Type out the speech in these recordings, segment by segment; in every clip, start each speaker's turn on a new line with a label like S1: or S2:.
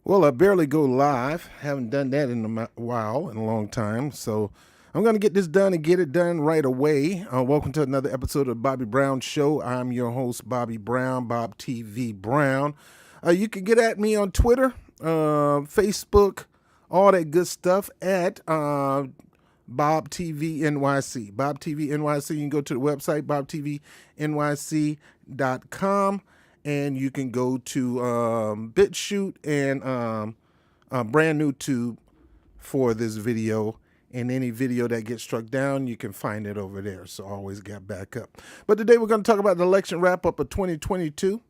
S1: Well, I barely go live. Haven't done that in a long time. So I'm going to get this done and get it done right away. Welcome to another episode of Bobby Brown Show. I'm your host, Bobby Brown, Bob TV Brown. You can get at me on Twitter, Facebook, all that good stuff at Bob TV NYC. Bob TV NYC. You can go to the website, bobtvnyc.com. And you can go to BitChute and brand new tube for this video. And any video that gets struck down, you can find it over there. So always get back up. But today we're going to talk about the election wrap-up of 2022.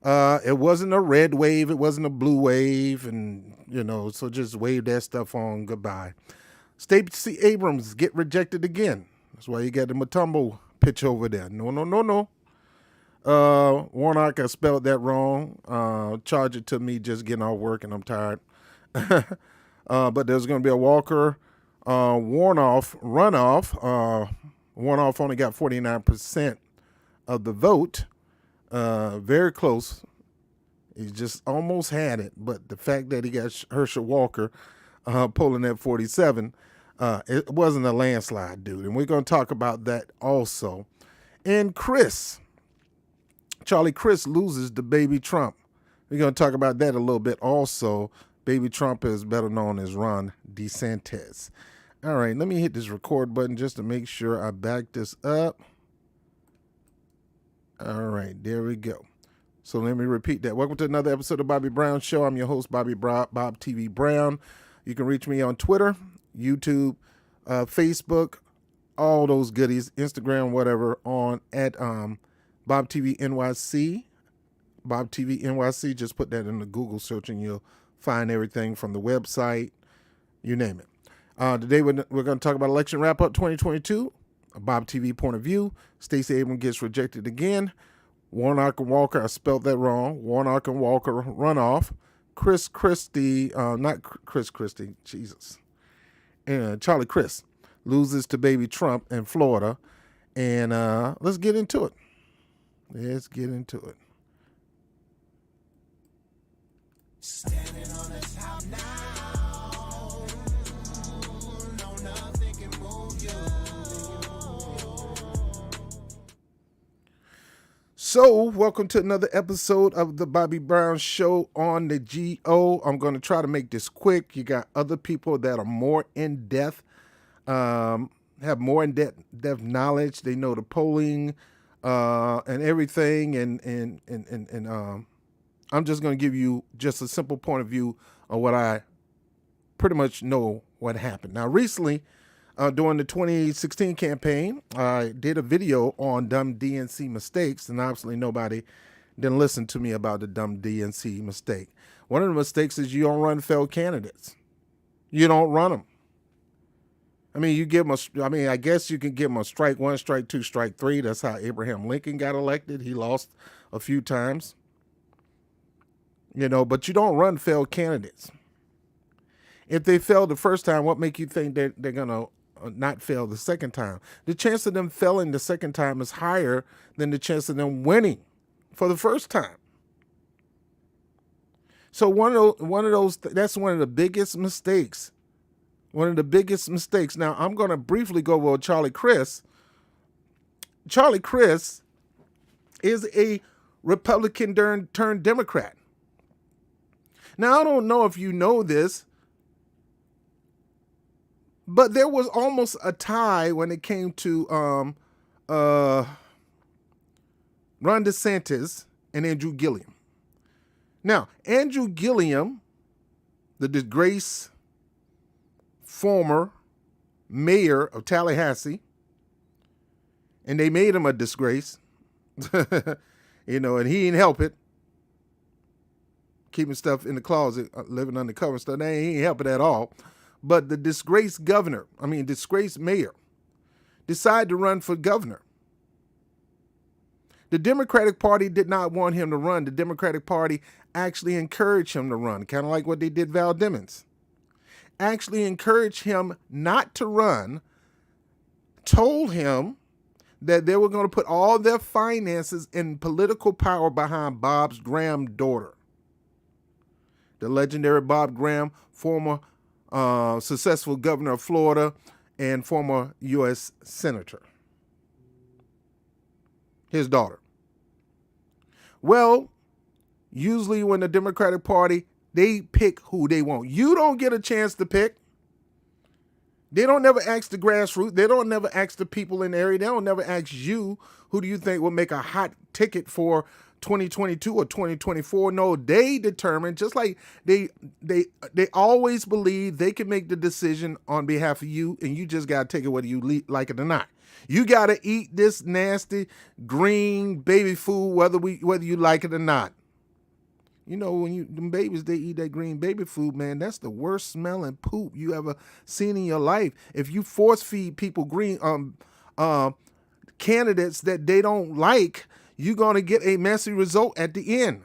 S1: It wasn't a red wave. It wasn't a blue wave. And, so just wave that stuff on. Goodbye. Stacey Abrams get rejected again. That's why you got the Matumbo pitch over there. No. Warnock, I spelled that wrong. Charge it to me just getting off work and I'm tired. But there's going to be a Walker Warnoff runoff. Warnoff only got 49% of the vote. Very close. He just almost had it. But the fact that he got Herschel Walker polling at 47, it wasn't a landslide, dude. And we're going to talk about that also. And Charlie Crist loses to Baby Trump. We're going to talk about that a little bit also. Baby Trump is better known as Ron DeSantis. All right, let me hit this record button just to make sure I back this up. All right, there we go. So let me repeat that. Welcome to another episode of Bobby Brown Show. I'm your host, Bob TV Brown. You can reach me on Twitter, YouTube, Facebook, all those goodies, Instagram, whatever, on at Bob TV NYC. Bob TV NYC. Just put that in the Google search and you'll find everything from the website, you name it. Today we're going to talk about election wrap-up 2022, a Bob TV point of view. Stacey Abrams gets rejected again. Warnock and Walker, I spelled that wrong. Warnock and Walker runoff. Charlie Crist loses to Baby Trump in Florida. And let's get into it.
S2: Standing on the top now. No, nothing can move you.
S1: So, welcome to another episode of the Bobby Brown Show on the GO. I'm going to try to make this quick. You got other people that are more in-depth, have more in-depth knowledge. They know the polling and everything. And I'm just going to give you just a simple point of view of what I pretty much know what happened. Now, recently, during the 2016 campaign, I did a video on dumb DNC mistakes, and obviously nobody didn't listen to me about the dumb DNC mistake. One of the mistakes is you don't run failed candidates. You don't run them. I mean, I guess you can give them a strike one, strike two, strike three. That's how Abraham Lincoln got elected. He lost a few times. But you don't run failed candidates. If they fail the first time, what make you think they're going to not fail the second time? The chance of them failing the second time is higher than the chance of them winning for the first time. So one of those, that's one of the biggest mistakes. Now, I'm going to briefly go over Charlie Crist. Charlie Crist is a Republican turned Democrat. Now, I don't know if you know this, but there was almost a tie when it came to Ron DeSantis and Andrew Gillum. Now, Andrew Gillum, the disgraced former mayor of Tallahassee, and they made him a disgrace, and he didn't help it. Keeping stuff in the closet, living undercover and stuff, he ain't helping at all. But the disgraced mayor, decided to run for governor. The Democratic Party did not want him to run. The Democratic Party actually encouraged him to run, kind of like what they did Val Demings. Actually encouraged him not to run, told him that they were going to put all their finances and political power behind Bob's granddaughter. the legendary Bob Graham, former successful governor of Florida and former U.S. senator. His daughter. Well, usually when the Democratic Party, they pick who they want. You don't get a chance to pick. They don't never ask the grassroots. They don't never ask the people in the area. They don't never ask you, who do you think will make a hot ticket for 2022 or 2024? No, they determine, just like they always believe they can make the decision on behalf of you, and you just got to take it whether you like it or not. You got to eat this nasty green baby food whether you like it or not. You know, when them babies, they eat that green baby food, man, that's the worst smelling poop you ever seen in your life. If you force feed people green candidates that they don't like, you're going to get a messy result at the end.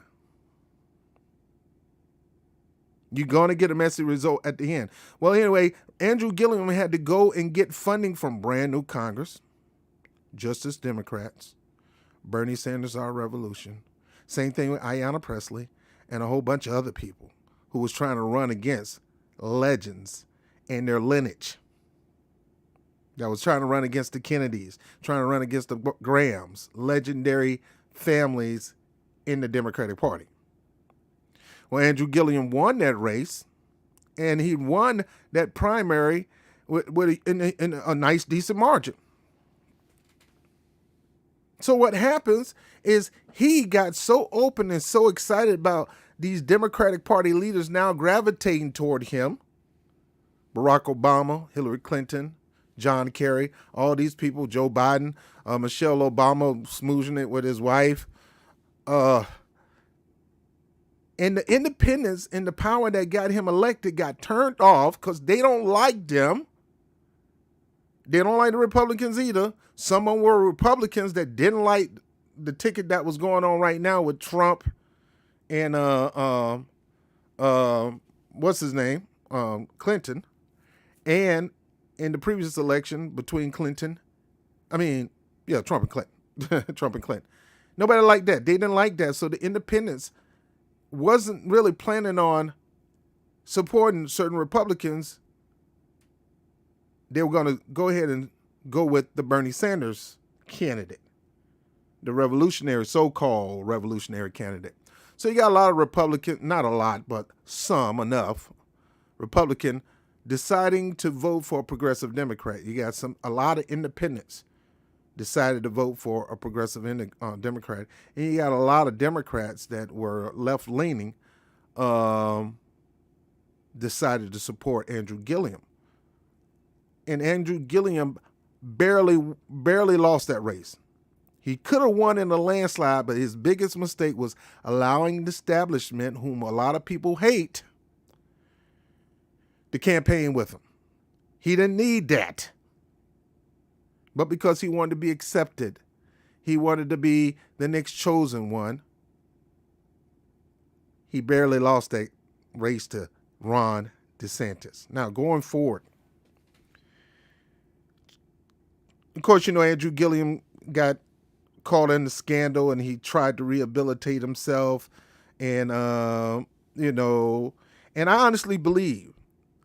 S1: You're going to get a messy result at the end. Well, anyway, Andrew Gillum had to go and get funding from brand new Congress, Justice Democrats, Bernie Sanders, Our Revolution. Same thing with Ayanna Pressley and a whole bunch of other people who was trying to run against legends and their lineage. That was trying to run against the Kennedys, trying to run against the Grahams, legendary families in the Democratic Party. Well, Andrew Gillum won that race, and he won that primary in a nice, decent margin. So what happens is he got so open and so excited about these Democratic Party leaders now gravitating toward him. Barack Obama, Hillary Clinton, John Kerry, all these people, Joe Biden, Michelle Obama smoozing it with his wife. And the independents and the power that got him elected got turned off because they don't like them. They don't like the Republicans either. Some of them were Republicans that didn't like the ticket that was going on right now with Trump and what's his name? Clinton. And in the previous election between Trump and Clinton. Trump and Clinton. Nobody liked that. They didn't like that. So the independents wasn't really planning on supporting certain Republicans. They were going to go ahead and go with the Bernie Sanders candidate, the so-called revolutionary candidate. So you got a lot of Republican, not a lot, but enough Republican deciding to vote for a progressive Democrat. You got a lot of independents decided to vote for a progressive Democrat. And you got a lot of Democrats that were left-leaning decided to support Andrew Gillum. And Andrew Gillum barely lost that race. He could have won in a landslide, but his biggest mistake was allowing the establishment, whom a lot of people hate, to campaign with him. He didn't need that. But because he wanted to be accepted, he wanted to be the next chosen one, he barely lost that race to Ron DeSantis. Now, going forward, of course, Andrew Gillum got caught in the scandal and he tried to rehabilitate himself. And, and I honestly believe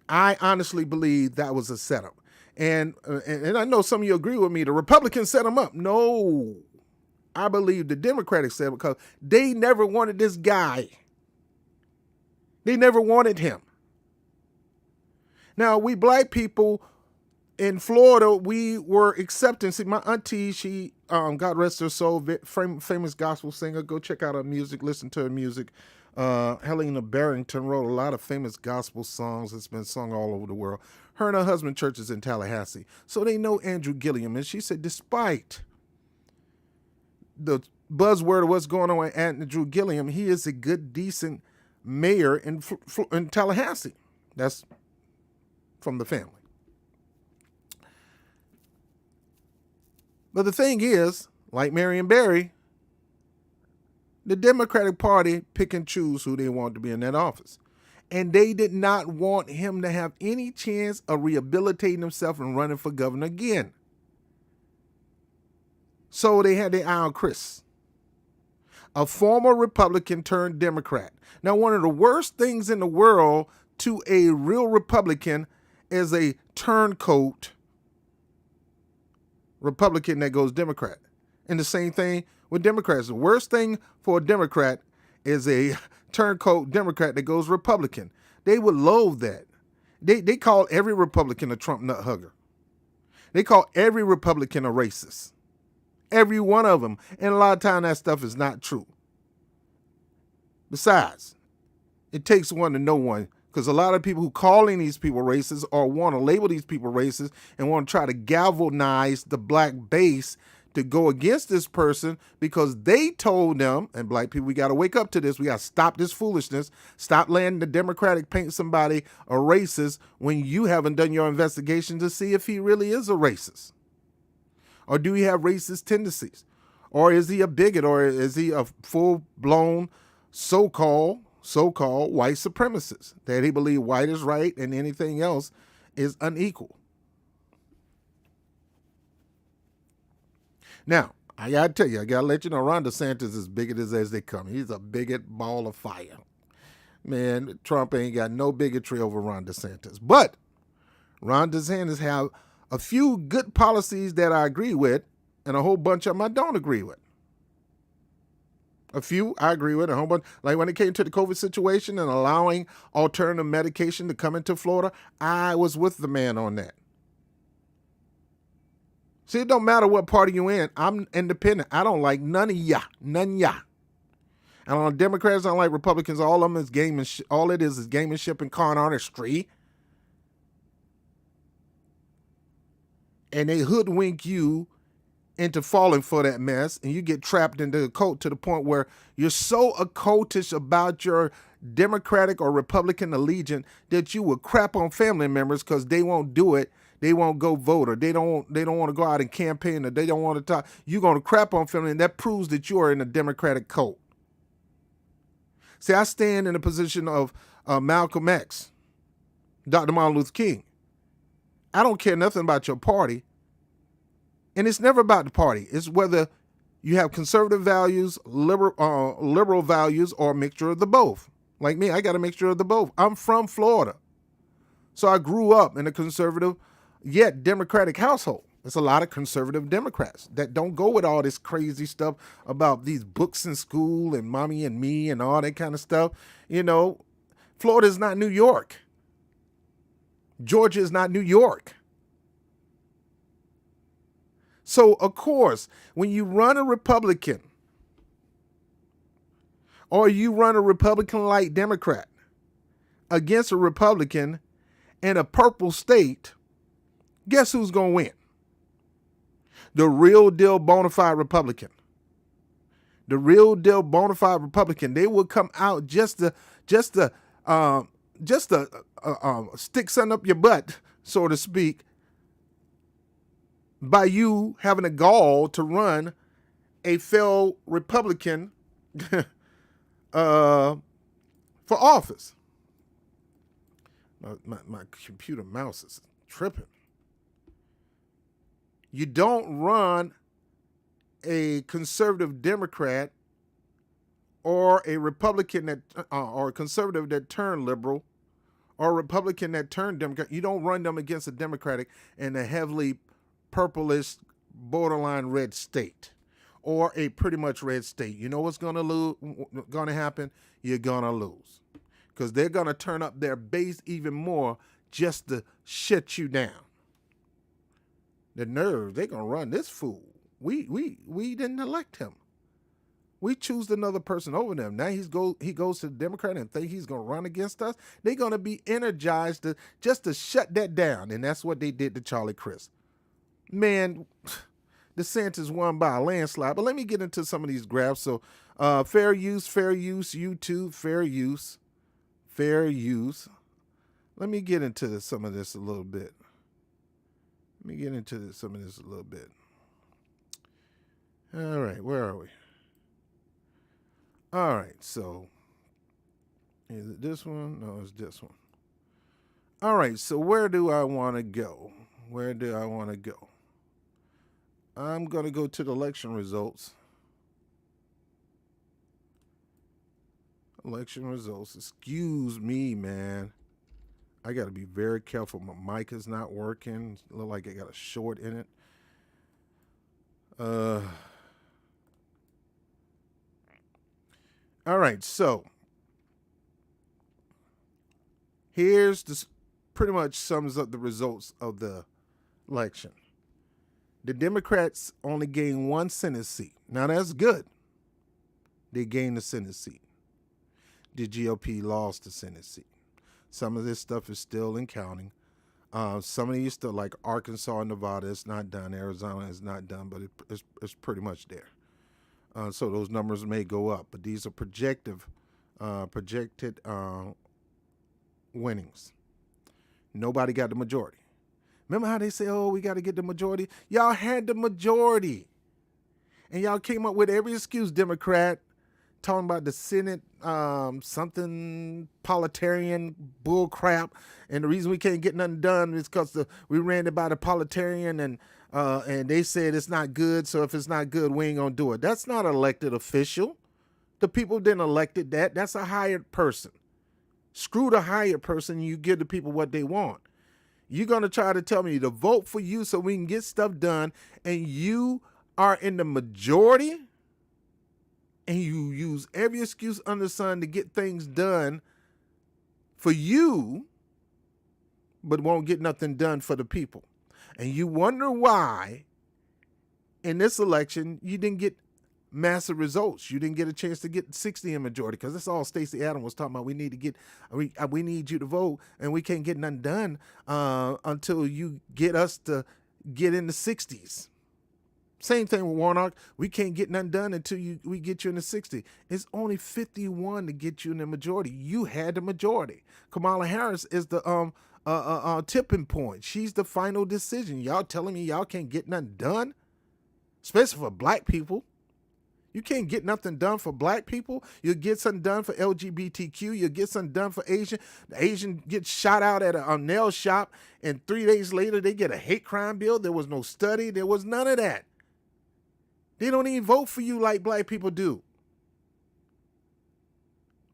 S1: that was a setup. And I know some of you agree with me. The Republicans set him up. No, I believe the Democrats set him because they never wanted this guy. They never wanted him. Now, we black people in Florida, we were accepting. See, my auntie, she, God rest her soul, famous gospel singer. Go check out her music, listen to her music. Helena Barrington wrote a lot of famous gospel songs that's been sung all over the world. Her and her husband churches in Tallahassee. So they know Andrew Gillum. And she said, despite the buzzword of what's going on with Andrew Gillum, he is a good, decent mayor in Tallahassee. That's from the family. But the thing is, like Marion Barry, the Democratic Party pick and choose who they want to be in that office. And they did not want him to have any chance of rehabilitating himself and running for governor again. So they had their eye on Chris. a former Republican turned Democrat. Now, one of the worst things in the world to a real Republican is a turncoat Republican that goes Democrat. And the same thing with Democrats. The worst thing for a Democrat is a turncoat Democrat that goes Republican. They would loathe that. They call every Republican a Trump nut hugger. They call every Republican a racist. Every one of them. And a lot of time that stuff is not true. Besides, it takes one to know one, because a lot of people who calling these people racist or want to label these people racist and want to try to galvanize the black base to go against this person because they told them, and black people, we got to wake up to this. We got to stop this foolishness. Stop letting the Democratic paint somebody a racist when you haven't done your investigation to see if he really is a racist. Or do he have racist tendencies? Or is he a bigot? Or is he a full-blown so-called white supremacist that he believes white is right and anything else is unequal? Now, I got to tell you, I got to let you know, Ron DeSantis is bigoted as they come. He's a bigot ball of fire. Man, Trump ain't got no bigotry over Ron DeSantis. But Ron DeSantis have a few good policies that I agree with and a whole bunch of them I don't agree with. A few I agree with, a whole bunch. Like when it came to the COVID situation and allowing alternative medication to come into Florida, I was with the man on that. See, it don't matter what party you in. I'm independent. I don't like none of ya. None ya. And on Democrats, I don't like Republicans. All of them is gamemanship. All it is gamemanship and con artistry. And they hoodwink you into falling for that mess, and you get trapped into the cult to the point where you're so occultish about your Democratic or Republican allegiance that you will crap on family members because they won't do it. They won't go vote, or they don't want to go out and campaign, or they don't want to talk. You're going to crap on family, and that proves that you are in a Democratic cult. See, I stand in the position of Malcolm X, Dr. Martin Luther King. I don't care nothing about your party. And it's never about the party. It's whether you have conservative values, liberal values, or a mixture of the both. Like me, I got a mixture of the both. I'm from Florida. So I grew up in a conservative, yet Democratic household. There's a lot of conservative Democrats that don't go with all this crazy stuff about these books in school and mommy and me and all that kind of stuff. You know, Florida is not New York. Georgia is not New York. So, of course, when you run a Republican or you run a Republican-like Democrat against a Republican in a purple state, guess who's going to win? The real deal bona fide Republican. The real deal bona fide Republican. They will come out just to stick something up your butt, so to speak, by you having a gall to run a failed Republican for office. My computer mouse is tripping. You don't run a conservative Democrat or a Republican that or a conservative that turned liberal or a Republican that turned Democrat. You don't run them against a Democratic in a heavily purplish, borderline red state, or a pretty much red state. You know what's going to happen? You're going to lose, because they're going to turn up their base even more just to shut you down. The nerve, they're going to run this fool. We didn't elect him. We choose another person over them. Now he goes to the Democrat and think he's going to run against us. They're going to be energized just to shut that down, and that's what they did to Charlie Crist. Man, DeSantis won by a landslide. But let me get into some of these graphs. So fair use, YouTube, fair use. Let me get into some of this a little bit. All right, where are we? All right, so is it this one? No, it's this one. All right, so where do I want to go? I'm going to go to the election results. Election results. Excuse me, man. I got to be very careful. My mic is not working. Look like it got a short in it. All right, so here's this. Pretty much sums up the results of the election. The Democrats only gained one Senate seat. Now that's good. They gained the Senate seat. The GOP lost the Senate seat. Some of this stuff is still in counting. Some of these stuff, like Arkansas and Nevada, it's not done. Arizona is not done, but it's pretty much there. So those numbers may go up, but these are projected winnings. Nobody got the majority. Remember how they say, oh, we got to get the majority? Y'all had the majority. And y'all came up with every excuse, Democrat, talking about the Senate, something politarian bull crap. And the reason we can't get nothing done is because we ran it by the politarian and they said it's not good. So if it's not good, we ain't going to do it. That's not an elected official. The people didn't elected that. That's a hired person. Screw the hired person, you give the people what they want. You're going to try to tell me to vote for you so we can get stuff done, and you are in the majority, and you use every excuse under the sun to get things done for you, but won't get nothing done for the people. And you wonder why in this election you didn't get massive results. You didn't get a chance to get 60 in majority, because that's all Stacey Abrams was talking about. We need you to vote, and we can't get nothing done until you get us to get in the 60s. Same thing with Warnock. We can't get nothing done until we get you in the 60s. It's only 51 to get you in the majority. You had the majority. Kamala Harris is the tipping point. She's the final decision. Y'all telling me y'all can't get nothing done, especially for black people. You can't get nothing done for black people. You'll get something done for LGBTQ. You'll get something done for Asian. The Asian gets shot out at a nail shop, and 3 days later they get a hate crime bill. There was no study. There was none of that. They don't even vote for you like black people do.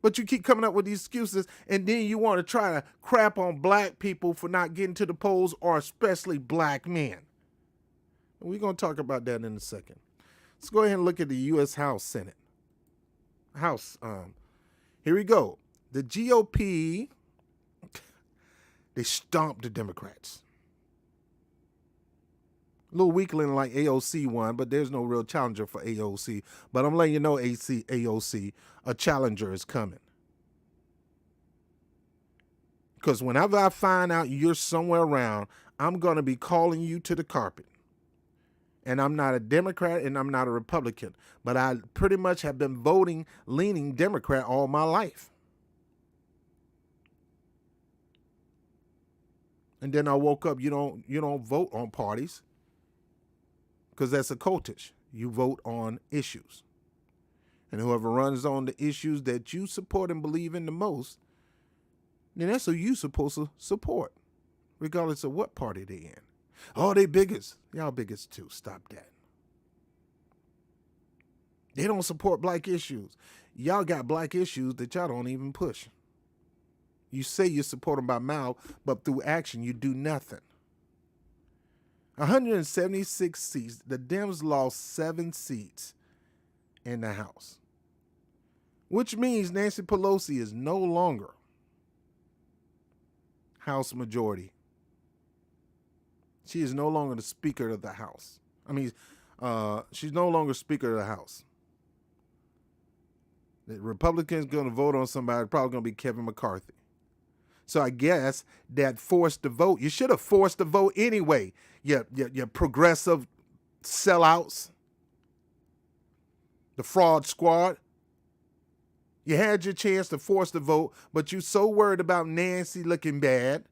S1: But you keep coming up with these excuses, and then you want to try to crap on black people for not getting to the polls, or especially black men. We're going to talk about that in a second. Let's go ahead and look at the U.S. House. Here we go. The GOP, they stomped the Democrats. A little weakling like AOC won, but there's no real challenger for AOC. But I'm letting you know, AOC, a challenger is coming. Because whenever I find out you're somewhere around, I'm going to be calling you to the carpet. And I'm not a Democrat and I'm not a Republican, but I pretty much have been leaning Democrat all my life. And then I woke up, you don't vote on parties, because that's occultish. You vote on issues. And whoever runs on the issues that you support and believe in the most, then that's who you're supposed to support, regardless of what party they're in. Oh, they bigots. Y'all bigots too. Stop that. They don't support black issues. Y'all got black issues that y'all don't even push. You say you support them by mouth, but through action, you do nothing. 176 seats. The Dems lost 7 seats in the House, which means Nancy Pelosi is no longer House majority. She is no longer the Speaker of the House. She's no longer Speaker of the House. The Republicans going to vote on somebody, probably going to be Kevin McCarthy. So I guess that forced the vote. You should have forced the vote anyway. You progressive sellouts. The fraud squad. You had your chance to force the vote, but you're so worried about Nancy looking bad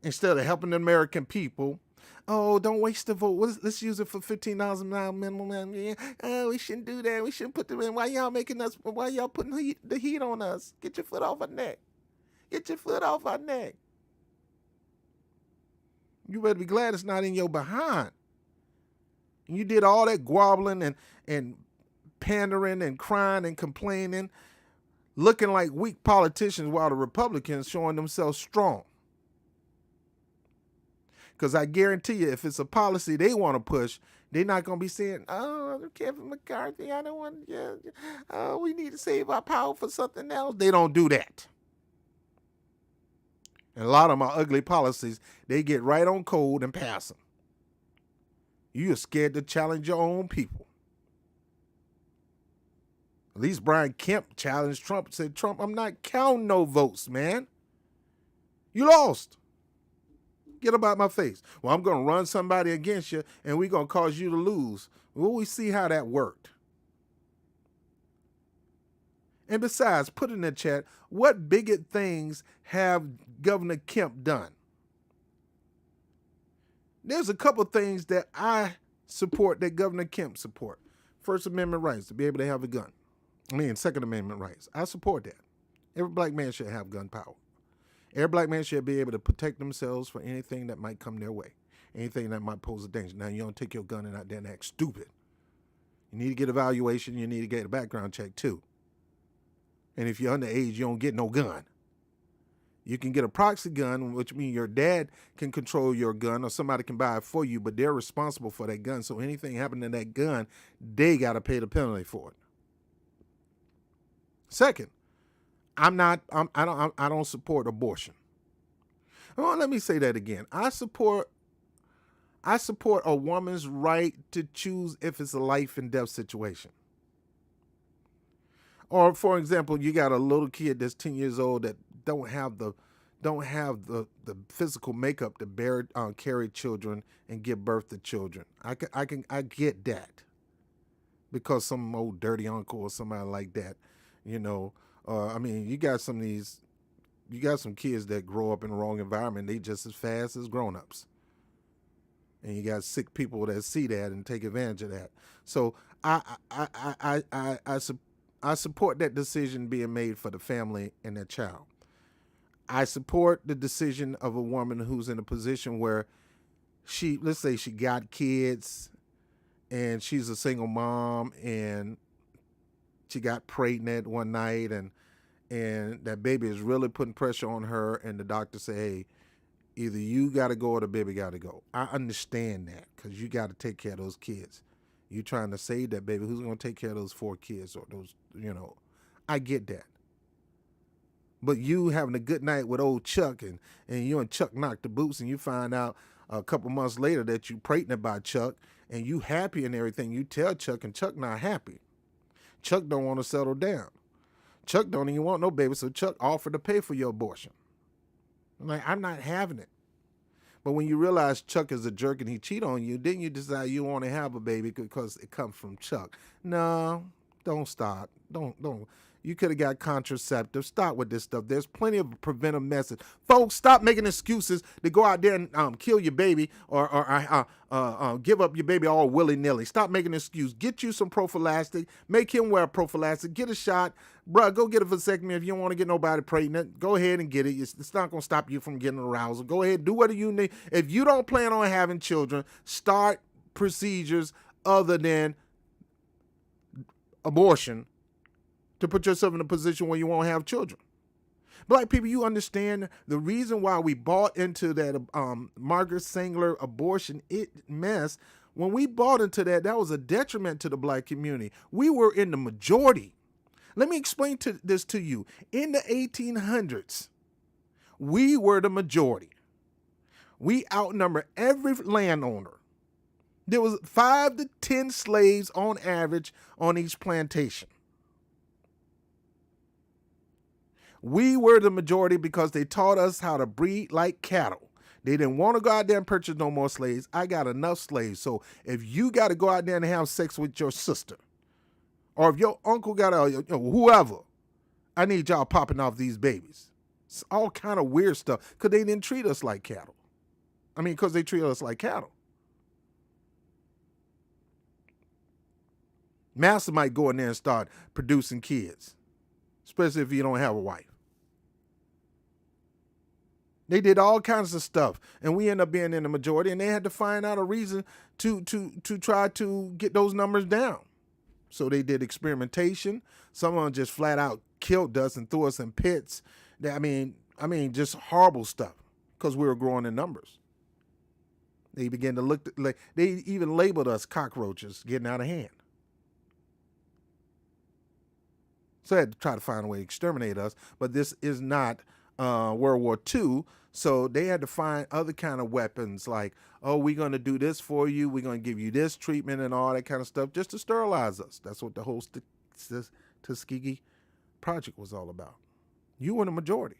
S1: instead of helping the American people. Oh, don't waste the vote. Let's use it for $15 an hour minimum. Yeah. Oh, we shouldn't do that. We shouldn't put them in. Why y'all putting the heat on us? Get your foot off our neck. Get your foot off our neck. You better be glad it's not in your behind. You did all that groveling and pandering and crying and complaining looking like weak politicians while the Republicans showing themselves strong. Because I guarantee you, if it's a policy they want to push, they're not going to be saying, oh, Kevin McCarthy, I don't want, we need to save our power for something else. They don't do that. And a lot of my ugly policies, they get right on code and pass them. You're scared to challenge your own people. At least Brian Kemp challenged Trump, said, Trump, I'm not counting no votes, man. You lost. Get up out my face. Well, I'm going to run somebody against you, and we're going to cause you to lose. Well, we see how that worked. And besides, put in the chat, what bigot things have Governor Kemp done? There's a couple things that I support that Governor Kemp support. First Amendment rights, to be able to have a gun. Second Amendment rights. I support that. Every black man should have gun power. Every black man should be able to protect themselves for anything that might come their way, anything that might pose a danger. Now, you don't take your gun and out there and act stupid. You need to get evaluation. You need to get a background check, too. And if you're underage, you don't get no gun. You can get a proxy gun, which means your dad can control your gun or somebody can buy it for you, but they're responsible for that gun. So anything happening to that gun, they got to pay the penalty for it. Second, I don't support abortion. Oh, let me say that again. I support a woman's right to choose if it's a life and death situation. Or, for example, you got a little kid that's 10 years old that don't have the physical makeup to carry children and give birth to children. I get that, because some old dirty uncle or somebody like that, you got some kids that grow up in the wrong environment. They just as fast as grown-ups. And you got sick people that see that and take advantage of that. So I support that decision being made for the family and their child. I support the decision of a woman who's in a position where let's say she got kids and she's a single mom and she got pregnant one night and that baby is really putting pressure on her, and the doctor say, hey, either you got to go or the baby got to go. I understand that, because you got to take care of those kids. You trying to save that baby. Who's going to take care of those 4 kids or those, I get that. But you having a good night with old Chuck and you and Chuck knock the boots and you find out a couple months later that you pregnant by Chuck and you happy and everything, you tell Chuck and Chuck not happy. Chuck don't want to settle down. Chuck don't even want no baby, so Chuck offered to pay for your abortion. I'm like, I'm not having it. But when you realize Chuck is a jerk and he cheat on you, then you decide you want to have a baby because it comes from Chuck. No, don't stop. Don't. You could have got contraceptives. Stop with this stuff. There's plenty of preventive methods. Folks, stop making excuses to go out there and kill your baby or give up your baby all willy-nilly. Stop making an excuse. Get you some prophylactic. Make him wear a prophylactic. Get a shot. Bruh, go get a vasectomy if you don't want to get nobody pregnant. Go ahead and get it. It's not going to stop you from getting arousal. Go ahead. Do what you need. If you don't plan on having children, start procedures other than abortion to put yourself in a position where you won't have children. Black people, you understand the reason why we bought into that Margaret Sanger abortion mess. When we bought into that was a detriment to the black community. We were in the majority. Let me explain this to you. In the 1800s, we were the majority. We outnumbered every landowner. There was 5 to 10 slaves on average on each plantation. We were the majority because they taught us how to breed like cattle. They didn't want to go out there and purchase no more slaves. I got enough slaves. So if you got to go out there and have sex with your sister, or if your uncle got whoever, I need y'all popping off these babies. It's all kind of weird stuff because they didn't treat us like cattle. Because they treat us like cattle. Master might go in there and start producing kids, especially if you don't have a wife. They did all kinds of stuff, and we end up being in the majority, and they had to find out a reason to try to get those numbers down. So they did experimentation. Some of them just flat out killed us and threw us in pits. I mean, just horrible stuff because we were growing in numbers. They began to look like they even labeled us cockroaches getting out of hand. So they had to try to find a way to exterminate us. But this is not World War II. So they had to find other kind of weapons like, oh, we're going to do this for you. We're going to give you this treatment and all that kind of stuff just to sterilize us. That's what the whole Tuskegee Project was all about. You were the majority.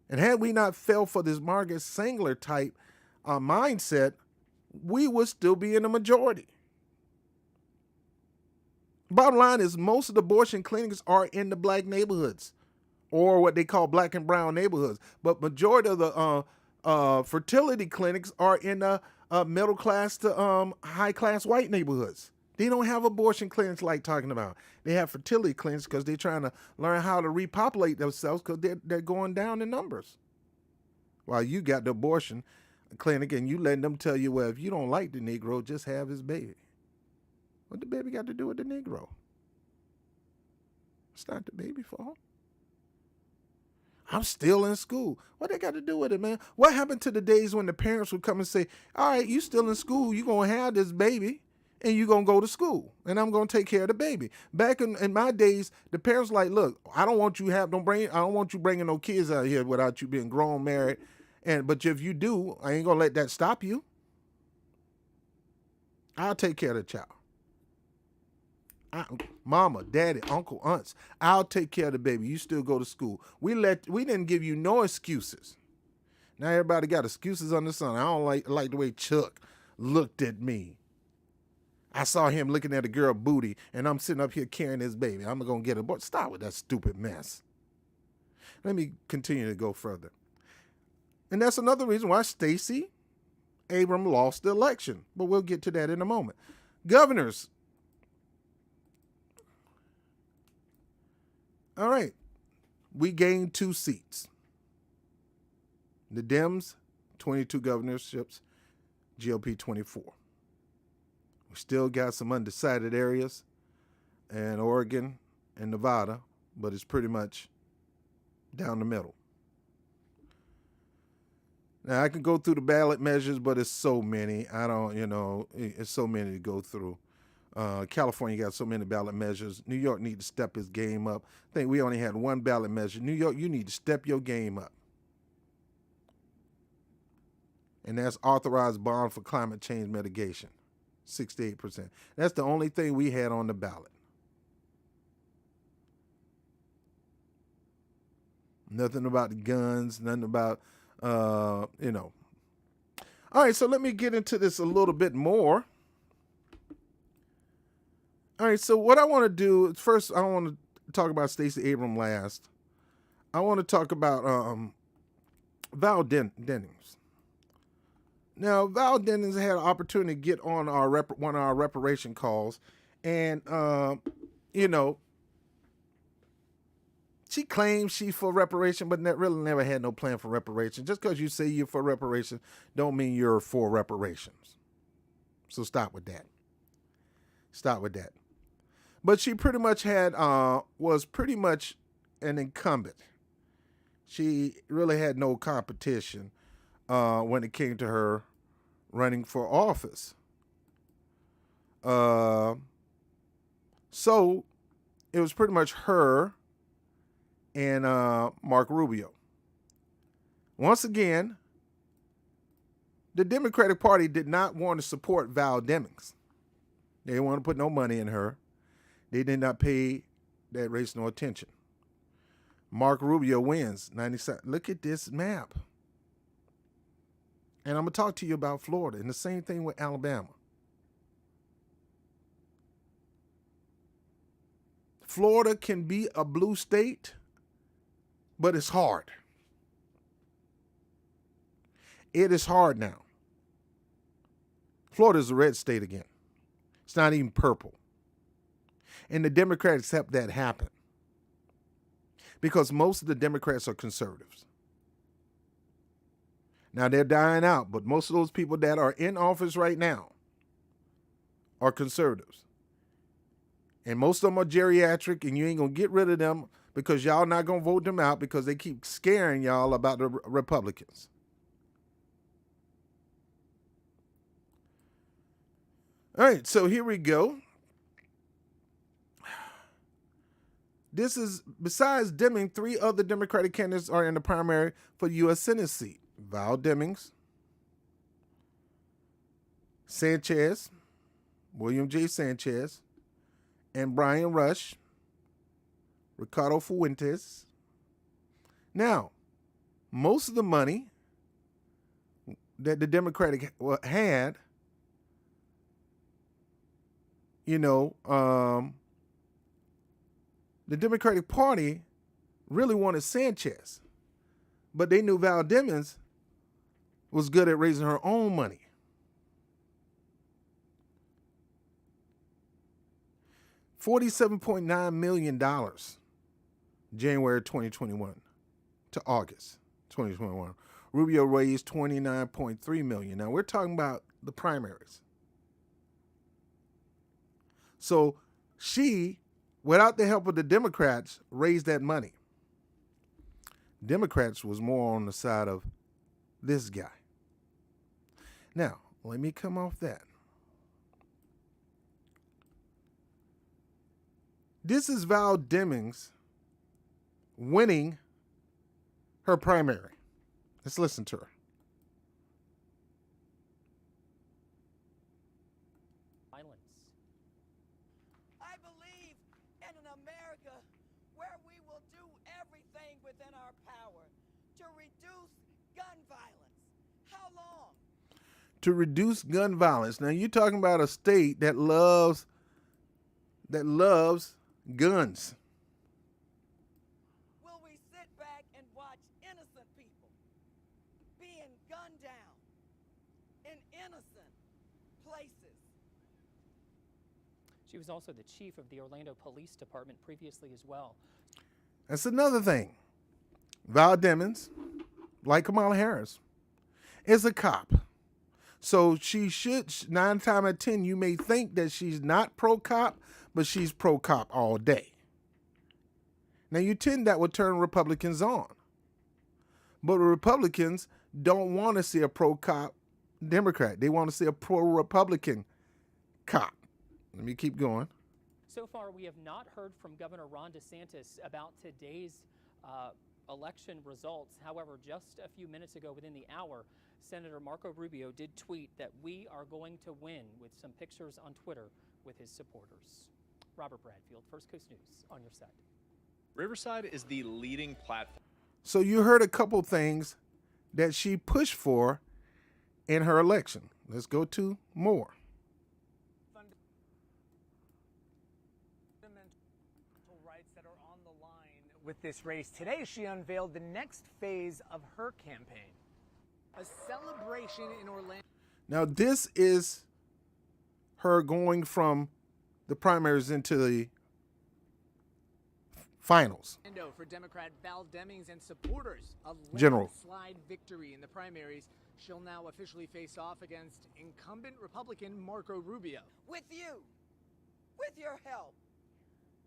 S1: And had we not fell for this Margaret Sanger type mindset, we would still be in the majority. Bottom line is most of the abortion clinics are in the black neighborhoods or what they call black and brown neighborhoods. But majority of the fertility clinics are in the middle class to high class white neighborhoods. They don't have abortion clinics like talking about. They have fertility clinics because they're trying to learn how to repopulate themselves because they're going down in numbers. While you got the abortion clinic and you letting them tell you, well, if you don't like the Negro, just have his baby. What the baby got to do with the Negro? It's not the baby's fault. I'm still in school. What they got to do with it, man? What happened to the days when the parents would come and say, all right, you still in school. You're going to have this baby and you're going to go to school and I'm going to take care of the baby. Back in my days, the parents like, look, I don't want you bringing no kids out here without you being grown, married. But if you do, I ain't going to let that stop you. I'll take care of the child. Mama, daddy, uncle, aunts, I'll take care of the baby. You still go to school. We didn't give you no excuses. Now everybody got excuses on the sun. I don't like the way Chuck looked at me. I saw him looking at a girl booty, and I'm sitting up here carrying his baby. I'm gonna get a boy. Stop with that stupid mess. Let me continue to go further. And that's another reason why Stacey Abrams lost the election. But we'll get to that in a moment. Governors. All right, we gained 2 seats. The Dems, 22 governorships, GOP 24. We still got some undecided areas in Oregon and Nevada, but it's pretty much down the middle. Now, I can go through the ballot measures, but it's so many. It's so many to go through. California got so many ballot measures. New York need to step its game up. I think we only had 1 ballot measure. New York, you need to step your game up. And that's authorized bond for climate change mitigation, 68%. That's the only thing we had on the ballot. Nothing about the guns, nothing about, All right, so let me get into this a little bit more. All right, so what I want to do is first, I want to talk about Stacey Abrams last. I want to talk about Val Demings. Now, Val Demings had an opportunity to get on one of our reparation calls, and she claims she's for reparation, but really never had no plan for reparation. Just because you say you're for reparation, don't mean you're for reparations. So stop with that. Stop with that. But she pretty much was pretty much an incumbent. She really had no competition when it came to her running for office. So it was pretty much her and Marco Rubio. Once again, the Democratic Party did not want to support Val Demings. They didn't want to put no money in her. They did not pay that race no attention. Marco Rubio wins 97. Look at this map. And I'm going to talk to you about Florida. And the same thing with Alabama. Florida can be a blue state, but it's hard. It is hard now. Florida is a red state again. It's not even purple. And the Democrats helped that happen. Because most of the Democrats are conservatives. Now they're dying out, but most of those people that are in office right now are conservatives. And most of them are geriatric, and you ain't going to get rid of them because y'all not going to vote them out because they keep scaring y'all about the Republicans. All right, so here we go. This is, besides Deming, 3 other Democratic candidates are in the primary for the U.S. Senate seat. Val Demings, Sanchez, William J. Sanchez, and Brian Rush, Ricardo Fuentes. Now, most of the money that the Democratic had, the Democratic Party really wanted Sanchez, but they knew Val Demings was good at raising her own money. $47.9 million January 2021 to August 2021. Rubio raised $29.3 million. Now we're talking about the primaries. So she, without the help of the Democrats, raised that money. Democrats was more on the side of this guy. Now, let me come off that. This is Val Demings winning her primary. Let's listen to her.
S3: Violence.
S4: I believe in an America where we will do everything within our power to reduce gun violence. How long?
S1: To reduce gun violence. Now you're talking about a state that loves guns.
S4: Will we sit back and watch innocent people being gunned down in innocent places?
S3: She was also the chief of the Orlando Police Department previously as well.
S1: That's another thing. Val Demings, like Kamala Harris, is a cop. So she should, 9 times out of 10, you may think that she's not pro-cop, but she's pro-cop all day. Now, you tend that would turn Republicans on. But the Republicans don't want to see a pro-cop Democrat. They want to see a pro-Republican cop. Let me keep going.
S3: So far, we have not heard from Governor Ron DeSantis about today's election results. However, just a few minutes ago, within the hour, Senator Marco Rubio did tweet that we are going to win, with some pictures on Twitter with his supporters. Robert Bradfield, First Coast News, on your side.
S5: Riverside is the leading platform.
S1: So you heard a couple things that she pushed for in her election. Let's go to more.
S6: Fundamental rights that are on the line with this race. Today, she unveiled the next phase of her campaign, a celebration in Orlando.
S1: Now, this is her going from the primaries into the finals.
S6: For Democrat Val Demings and supporters, a
S1: General.
S6: landslide victory in the primaries. She'll now officially face off against incumbent Republican Marco Rubio.
S4: With you, with your help,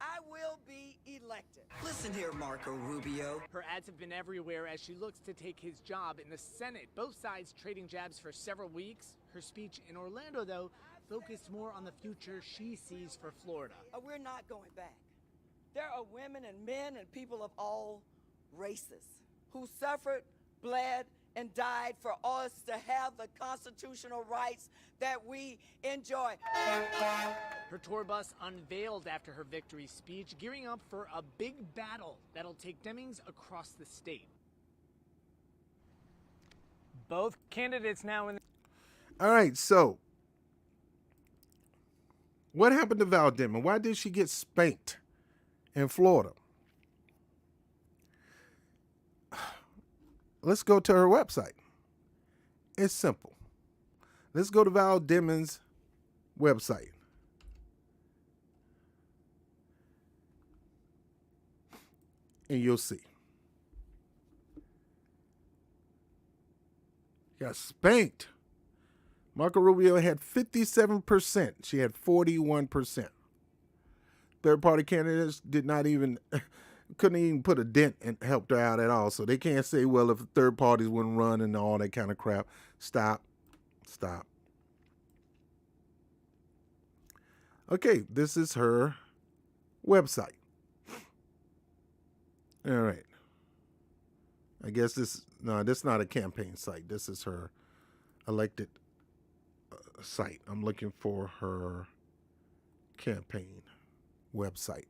S4: I will be elected.
S7: Listen here, Marco Rubio.
S6: Her ads have been everywhere as she looks to take his job in the Senate. Both sides trading jabs for several weeks. Her speech in Orlando, though, focused more on the future she sees for Florida.
S4: We're not going back. There are women and men and people of all races who suffered, bled, and died for us to have the constitutional rights that we enjoy.
S6: Her tour bus unveiled after her victory speech, gearing up for a big battle that'll take Demings across the state. Both candidates now in the...
S1: All right, so what happened to Val Demings? Why did she get spanked in Florida? Let's go to her website. It's simple. Let's go to Val Demings' website. And you'll see. Got spanked. Marco Rubio had 57%. She had 41%. third-party candidates did not even, couldn't even put a dent and helped her out at all. So they can't say, well, if third parties wouldn't run and all that kind of crap. Stop. Okay, this is her website. All right. I guess this is not a campaign site. This is her elected site. I'm looking for her campaign website.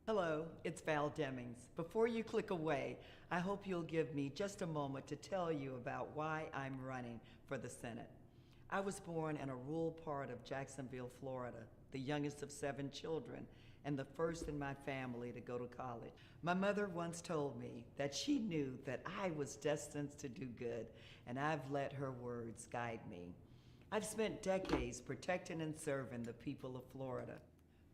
S7: Hello, it's Val Demings. Before you click away, I hope you'll give me just a moment to tell you about why I'm running for the Senate. I was born in a rural part of Jacksonville, Florida, the youngest of 7 children, and the first in my family to go to college. My mother once told me that she knew that I was destined to do good, and I've let her words guide me. I've spent decades protecting and serving the people of Florida.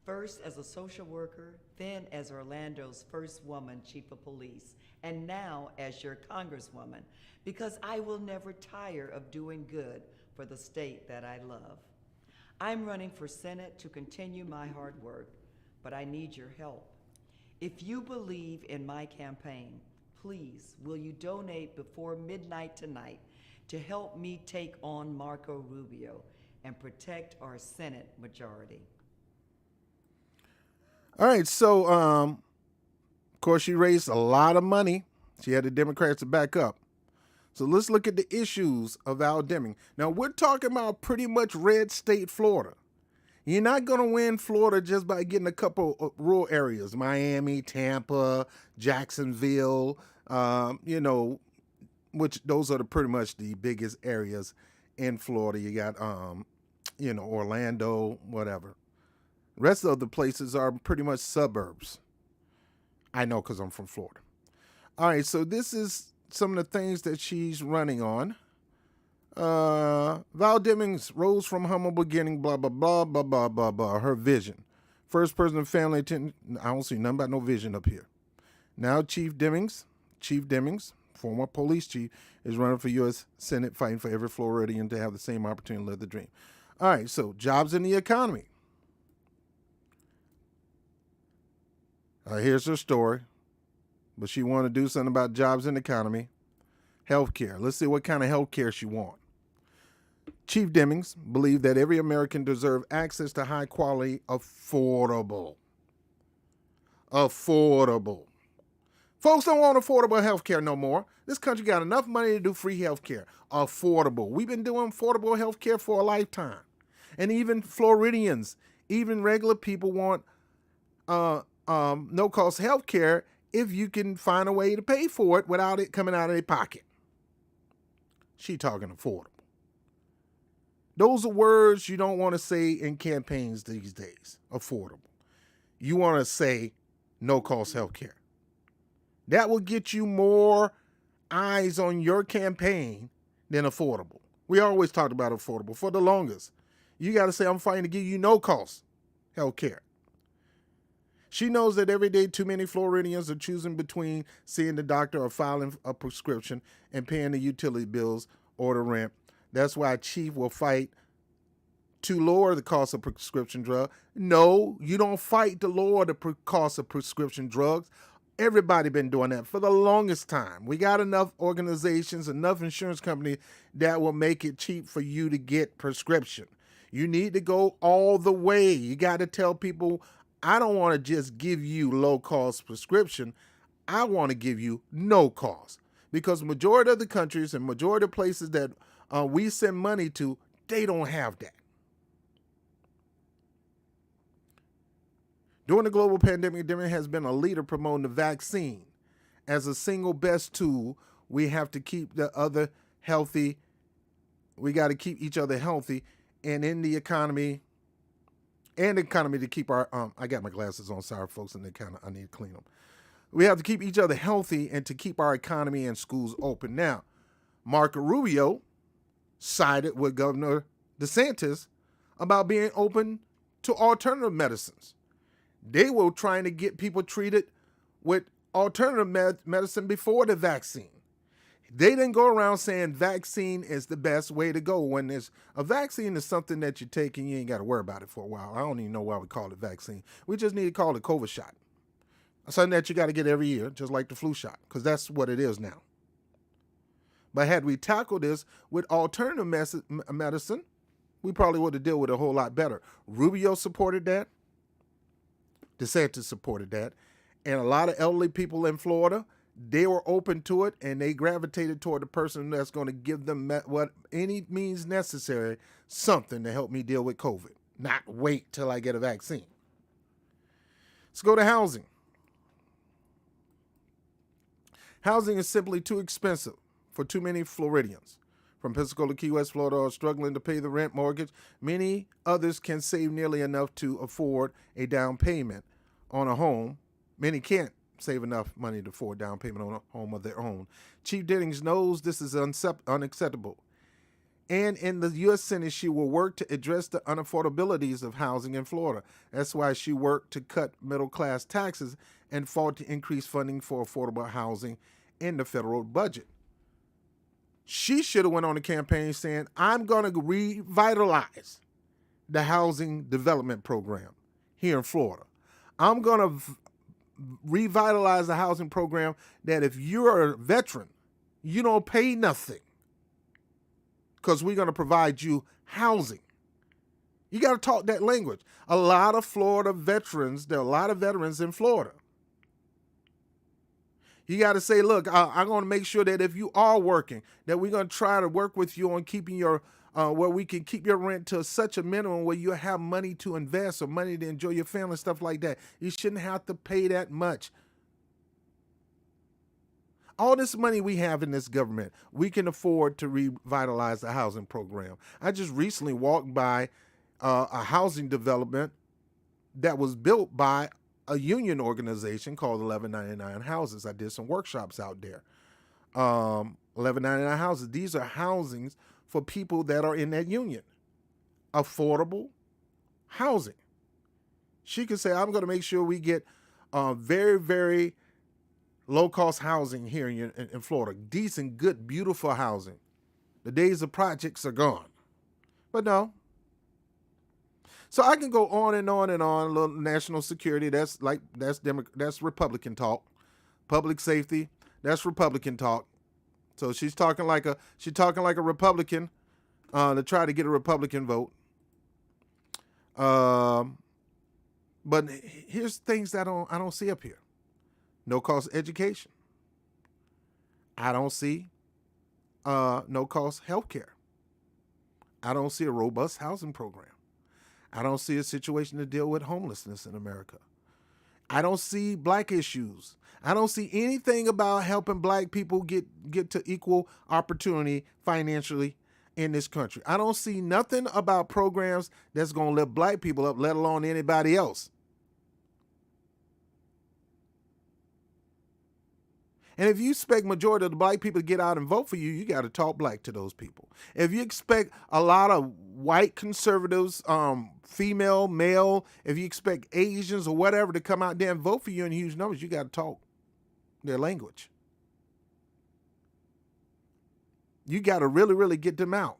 S7: First as a social worker, then as Orlando's first woman chief of police, and now as your congresswoman, because I will never tire of doing good for the state that I love. I'm running for Senate to continue my hard work, but I need your help. If you believe in my campaign, please will you donate before midnight tonight to help me take on Marco Rubio and protect our Senate majority.
S1: All right, so of course she raised a lot of money. She had the Democrats to back up. So let's look at the issues of Val Deming. Now we're talking about pretty much red state Florida. You're not going to win Florida just by getting a couple of rural areas, Miami, Tampa, Jacksonville, which those are pretty much the biggest areas in Florida. You got, Orlando, whatever. Rest of the places are pretty much suburbs. I know because I'm from Florida. All right, so this is some of the things that she's running on. Val Demings rose from humble beginning, blah, blah, blah, blah, blah, blah, blah. Her vision. First person in family, I don't see nothing about no vision up here. Now Chief Demings, former police chief, is running for U.S. Senate, fighting for every Floridian to have the same opportunity to live the dream. All right, so jobs in the economy. Here's her story. But she wanted to do something about jobs in the economy. Healthcare. Let's see what kind of healthcare she wants. Chief Demings believed that every American deserves access to high quality, affordable. Folks don't want affordable healthcare no more. This country got enough money to do free healthcare. Affordable. We've been doing affordable healthcare for a lifetime. And even Floridians, even regular people want no-cost healthcare if you can find a way to pay for it without it coming out of their pocket. She talking affordable. Those are words you don't want to say in campaigns these days. Affordable. You want to say no-cost health care. That will get you more eyes on your campaign than affordable. We always talked about affordable for the longest. You got to say, I'm fighting to give you no-cost health care. She knows that every day too many Floridians are choosing between seeing the doctor or filing a prescription and paying the utility bills or the rent. That's why Chief will fight to lower the cost of prescription drugs. No, you don't fight to lower the cost of prescription drugs. Everybody been doing that for the longest time. We got enough organizations, enough insurance companies that will make it cheap for you to get prescription. You need to go all the way. You got to tell people, I don't want to just give you low-cost prescription. I want to give you no cost. Because majority of the countries and majority of places that we send money to, they don't have that. During the global pandemic, Deming has been a leader promoting the vaccine as a single best tool. We have to keep the other healthy. We got to keep each other healthy, and in the economy, to keep our. I got my glasses on. Sorry, folks, and I need to clean them. We have to keep each other healthy and to keep our economy and schools open. Now, Marco Rubio sided with Governor DeSantis about being open to alternative medicines. They were trying to get people treated with alternative medicine before the vaccine. They didn't go around saying vaccine is the best way to go. When there's a vaccine is something that you take and you ain't got to worry about it for a while. I don't even know why we call it vaccine. We just need to call it COVID shot. Something that you got to get every year, just like the flu shot, because that's what it is now. But had we tackled this with alternative medicine, we probably would have dealt with it a whole lot better. Rubio supported that. DeSantis supported that. And a lot of elderly people in Florida, they were open to it, and they gravitated toward the person that's going to give them what any means necessary, something to help me deal with COVID, not wait till I get a vaccine. Let's go to housing. Housing is simply too expensive for too many Floridians. From Pensacola, Key West, Florida, are struggling to pay the rent, mortgage. Many others can save nearly enough to afford a down payment on a home. Many can't save enough money to afford down payment on a home of their own. Chief Dittings knows this is unacceptable. And in the U.S. Senate, she will work to address the unaffordabilities of housing in Florida. That's why she worked to cut middle-class taxes and fought to increase funding for affordable housing in the federal budget. She should have went on the campaign saying, I'm going to revitalize the housing development program here in Florida. I'm going to revitalize the housing program that if you're a veteran, you don't pay nothing because we're going to provide you housing. You got to talk that language. A lot of Florida veterans, there are a lot of veterans in Florida. You got to say, look, I'm going to make sure that if you are working, that we're going to try to work with you on keeping your, where we can keep your rent to such a minimum where you have money to invest or money to enjoy your family, stuff like that. You shouldn't have to pay that much. All this money we have in this government, we can afford to revitalize the housing program. I just recently walked by a housing development that was built by a union organization called 1199 Houses. I did some workshops out there. 1199 Houses. These are housings for people that are in that union. Affordable housing. She could say, I'm going to make sure we get very, very low-cost housing here in Florida. Decent, good, beautiful housing. The days of projects are gone. But no. So I can go on and on and on. A little national security, that's Republican talk. Public safety, that's Republican talk. So she's talking like a Republican to try to get a Republican vote. But here's things that I don't see up here. No cost education. I don't see no cost health care. I don't see a robust housing program. I don't see a situation to deal with homelessness in America. I don't see black issues. I don't see anything about helping black people get to equal opportunity financially in this country. I don't see nothing about programs that's going to lift black people up, let alone anybody else. And if you expect majority of the black people to get out and vote for you, you got to talk black to those people. If you expect a lot of white conservatives, female, male, if you expect Asians or whatever to come out there and vote for you in huge numbers, you got to talk their language. You got to really, really get them out.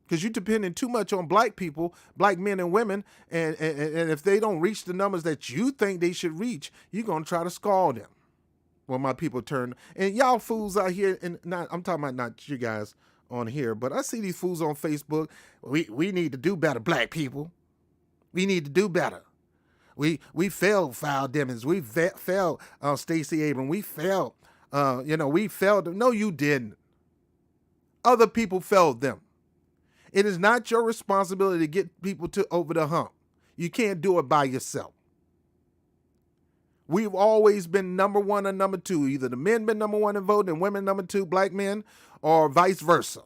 S1: Because you're depending too much on black people, black men and women, and if they don't reach the numbers that you think they should reach, you're going to try to scald them. Well, my people turn, and y'all fools out here, and I'm talking about not you guys on here, but I see these fools on Facebook. We need to do better, black people. We need to do better. We failed Val Demings. We failed Stacey Abrams. We failed, we failed them. No, you didn't. Other people failed them. It is not your responsibility to get people over the hump. You can't do it by yourself. We've always been number one or number two. Either the men been number one in voting and women number two, black men, or vice versa.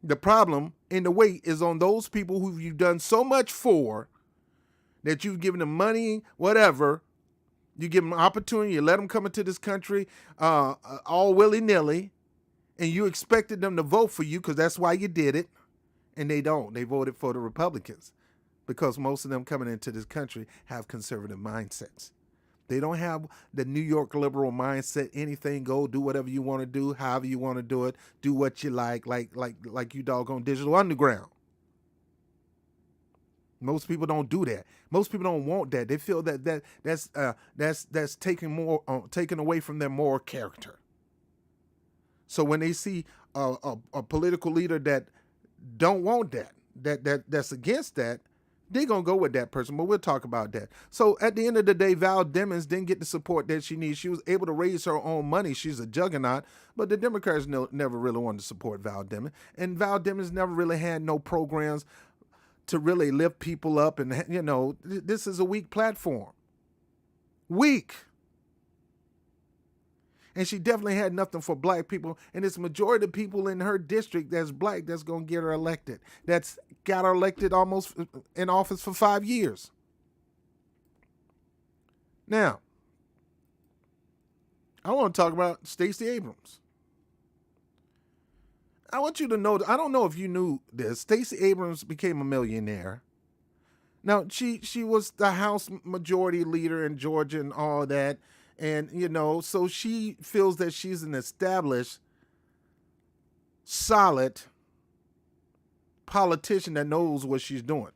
S1: The problem in the weight is on those people who you've done so much for, that you've given them money, whatever. You give them an opportunity, you let them come into this country all willy-nilly, and you expected them to vote for you because that's why you did it, and they don't. They voted for the Republicans because most of them coming into this country have conservative mindsets. They don't have the New York liberal mindset. Anything go, do whatever you want to do, however you want to do it, do what you like you doggone Digital Underground. Most people don't do that. Most people don't want that. They feel that's taken away from their moral character. So when they see a political leader that don't want that's against that, they're going to go with that person, but we'll talk about that. So at the end of the day, Val Demings didn't get the support that she needs. She was able to raise her own money. She's a juggernaut, but the Democrats never really wanted to support Val Demings. And Val Demings never really had no programs to really lift people up. And, this is a weak platform. Weak. And she definitely had nothing for black people. And it's majority of people in her district that's black that's going to get her elected. That's got her elected almost in office for 5 years. Now, I want to talk about Stacey Abrams. I want you to know, I don't know if you knew this, Stacey Abrams became a millionaire. Now, she was the House Majority Leader in Georgia and all that. And, so she feels that she's an established, solid politician that knows what she's doing.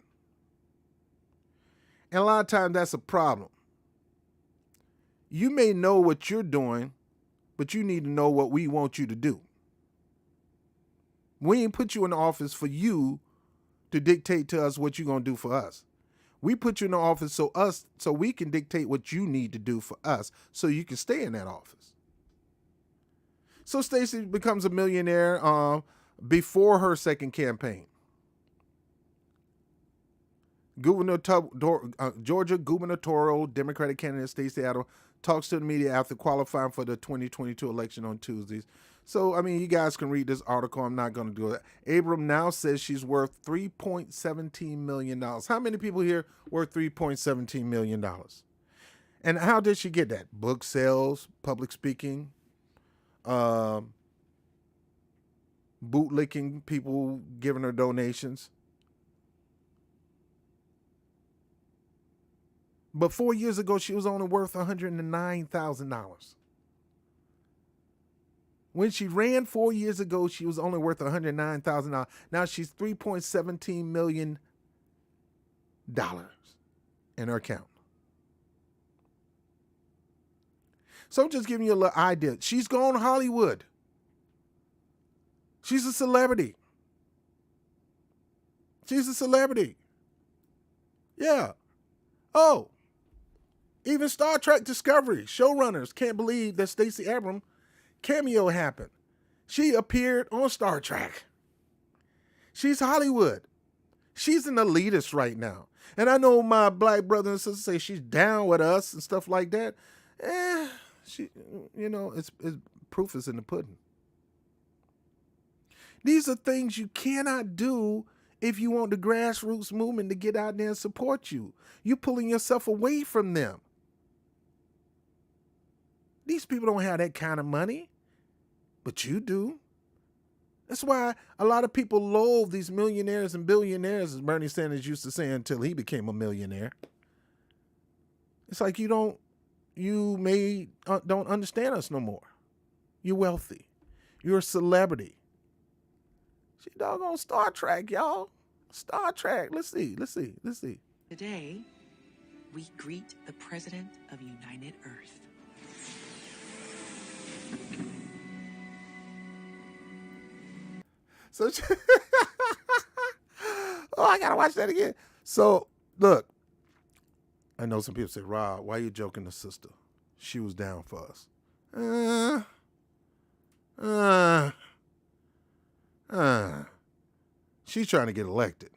S1: And a lot of times that's a problem. You may know what you're doing, but you need to know what we want you to do. We ain't put you in the office for you to dictate to us what you're going to do for us. We put you in the office so we can dictate what you need to do for us so you can stay in that office. So Stacey becomes a millionaire before her second campaign. Georgia gubernatorial Democratic candidate Stacey Abrams talks to the media after qualifying for the 2022 election on Tuesdays. So, you guys can read this article. I'm not going to do it. Abrams now says she's worth $3.17 million. How many people here worth $3.17 million? And how did she get that? Book sales, public speaking, bootlicking, people giving her donations. But 4 years ago, she was only worth $109,000. When she ran 4 years ago, she was only worth $109,000. Now she's $3.17 million in her account. So I'm just giving you a little idea. She's gone Hollywood. She's a celebrity. She's a celebrity. Yeah. Oh, even Star Trek Discovery showrunners can't believe that Stacey Abrams cameo happened. She appeared on Star Trek. She's Hollywood. She's an elitist right now. And I know my black brothers and sisters say she's down with us and stuff like that. She, it's proof is in the pudding. These are things you cannot do if you want the grassroots movement to get out there and support you. You're pulling yourself away from them. These people don't have that kind of money, but you do. That's why a lot of people loathe these millionaires and billionaires, as Bernie Sanders used to say until he became a millionaire. It's like you don't understand us no more. You're wealthy. You're a celebrity. She doggone Star Trek, y'all. Star Trek. Let's see.
S8: Today, we greet the President of United Earth.
S1: So, I gotta watch that again. So, look, I know some people say, Rob, why are you joking the sister? She was down for us. She's trying to get elected.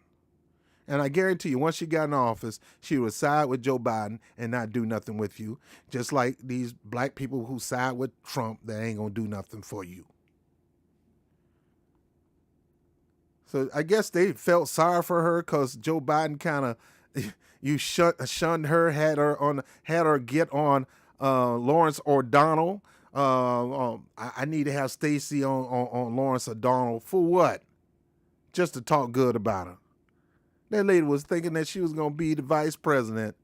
S1: And I guarantee you, once she got in office, she would side with Joe Biden and not do nothing with you. Just like these black people who side with Trump that ain't going to do nothing for you. So I guess they felt sorry for her because Joe Biden kind of, shunned her, had her get on Lawrence O'Donnell. I need to have Stacey on Lawrence O'Donnell for what? Just to talk good about her. That lady was thinking that she was going to be the vice president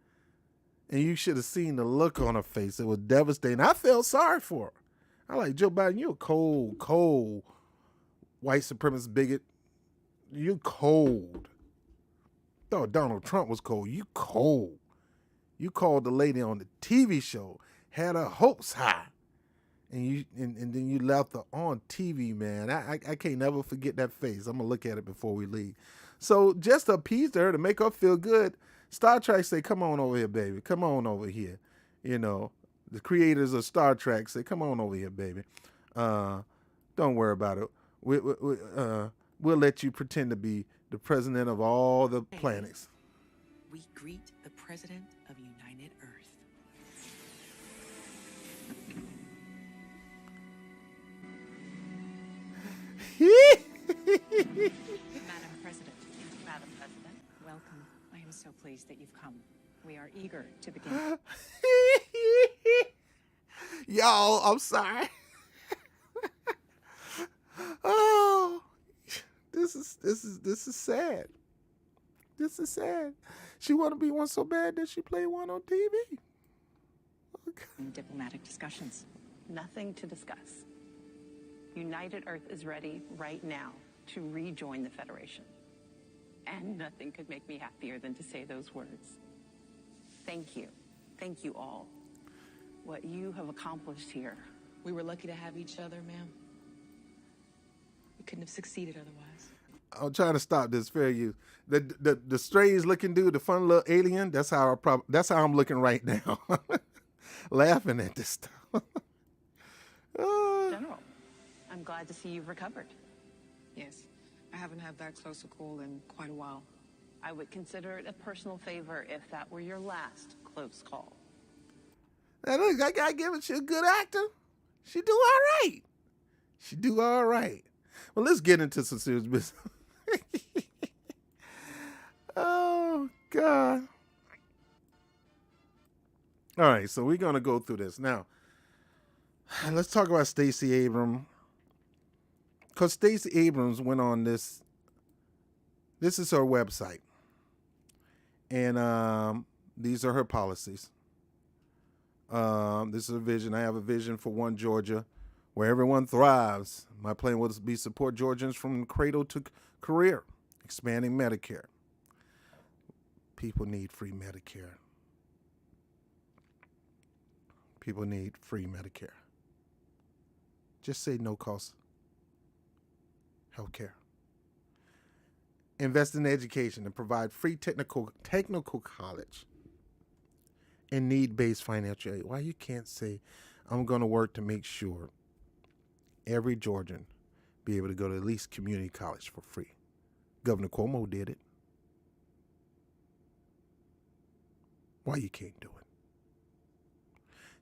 S1: And you should have seen the look on her face. It was devastating. I felt sorry for her. I like, Joe Biden, you're a cold white supremacist bigot. You're cold. Thought Donald Trump was cold. You cold. You called the lady on the TV show, had her hopes high. And then you left her on TV, man. I can't never forget that face. I'm gonna look at it before we leave. So just to appease her, to make her feel good, Star Trek say, come on over here, baby. Come on over here. You know, the creators of Star Trek say, come on over here, baby. Don't worry about it. We'll let you pretend to be the president of all the planets.
S8: We greet the president of United Earth.
S9: Madam President, welcome. I am so pleased that you've come. We are eager to begin.
S1: Y'all, I'm sorry. Oh, this is sad. This is sad. She want to be one so bad that she played one on TV. Okay.
S9: Diplomatic discussions. Nothing to discuss. United Earth is ready right now to rejoin the Federation. And nothing could make me happier than to say those words. Thank you. Thank you all. What you have accomplished here.
S8: We were lucky to have each other, ma'am. We couldn't have succeeded otherwise.
S1: I'm trying to stop this fair use. The strange looking dude, the fun little alien. That's how I'm looking right now, laughing at this stuff.
S9: General, I'm glad to see you've recovered.
S8: Yes, I haven't had that close a call in quite a while.
S9: I would consider it a personal favor if that were your last close call.
S1: Now look, I gotta give it. She a good actor. She do all right. She do all right. Well, let's get into some serious business. Oh God. All right, so we're gonna go through this now. Let's talk about Stacey Abrams, because Stacey Abrams went on this. This is her website, and these are her policies. This is a vision. I have a vision for one Georgia, where everyone thrives. My plan will be support Georgians from cradle to career, expanding Medicare. People need free Medicare. People need free Medicare. Just say no cost health care. Invest in education and provide free technical college and need-based financial aid. Why you can't say, I'm going to work to make sure every Georgian be able to go to at least community college for free. Governor Cuomo did it. Why you can't do it?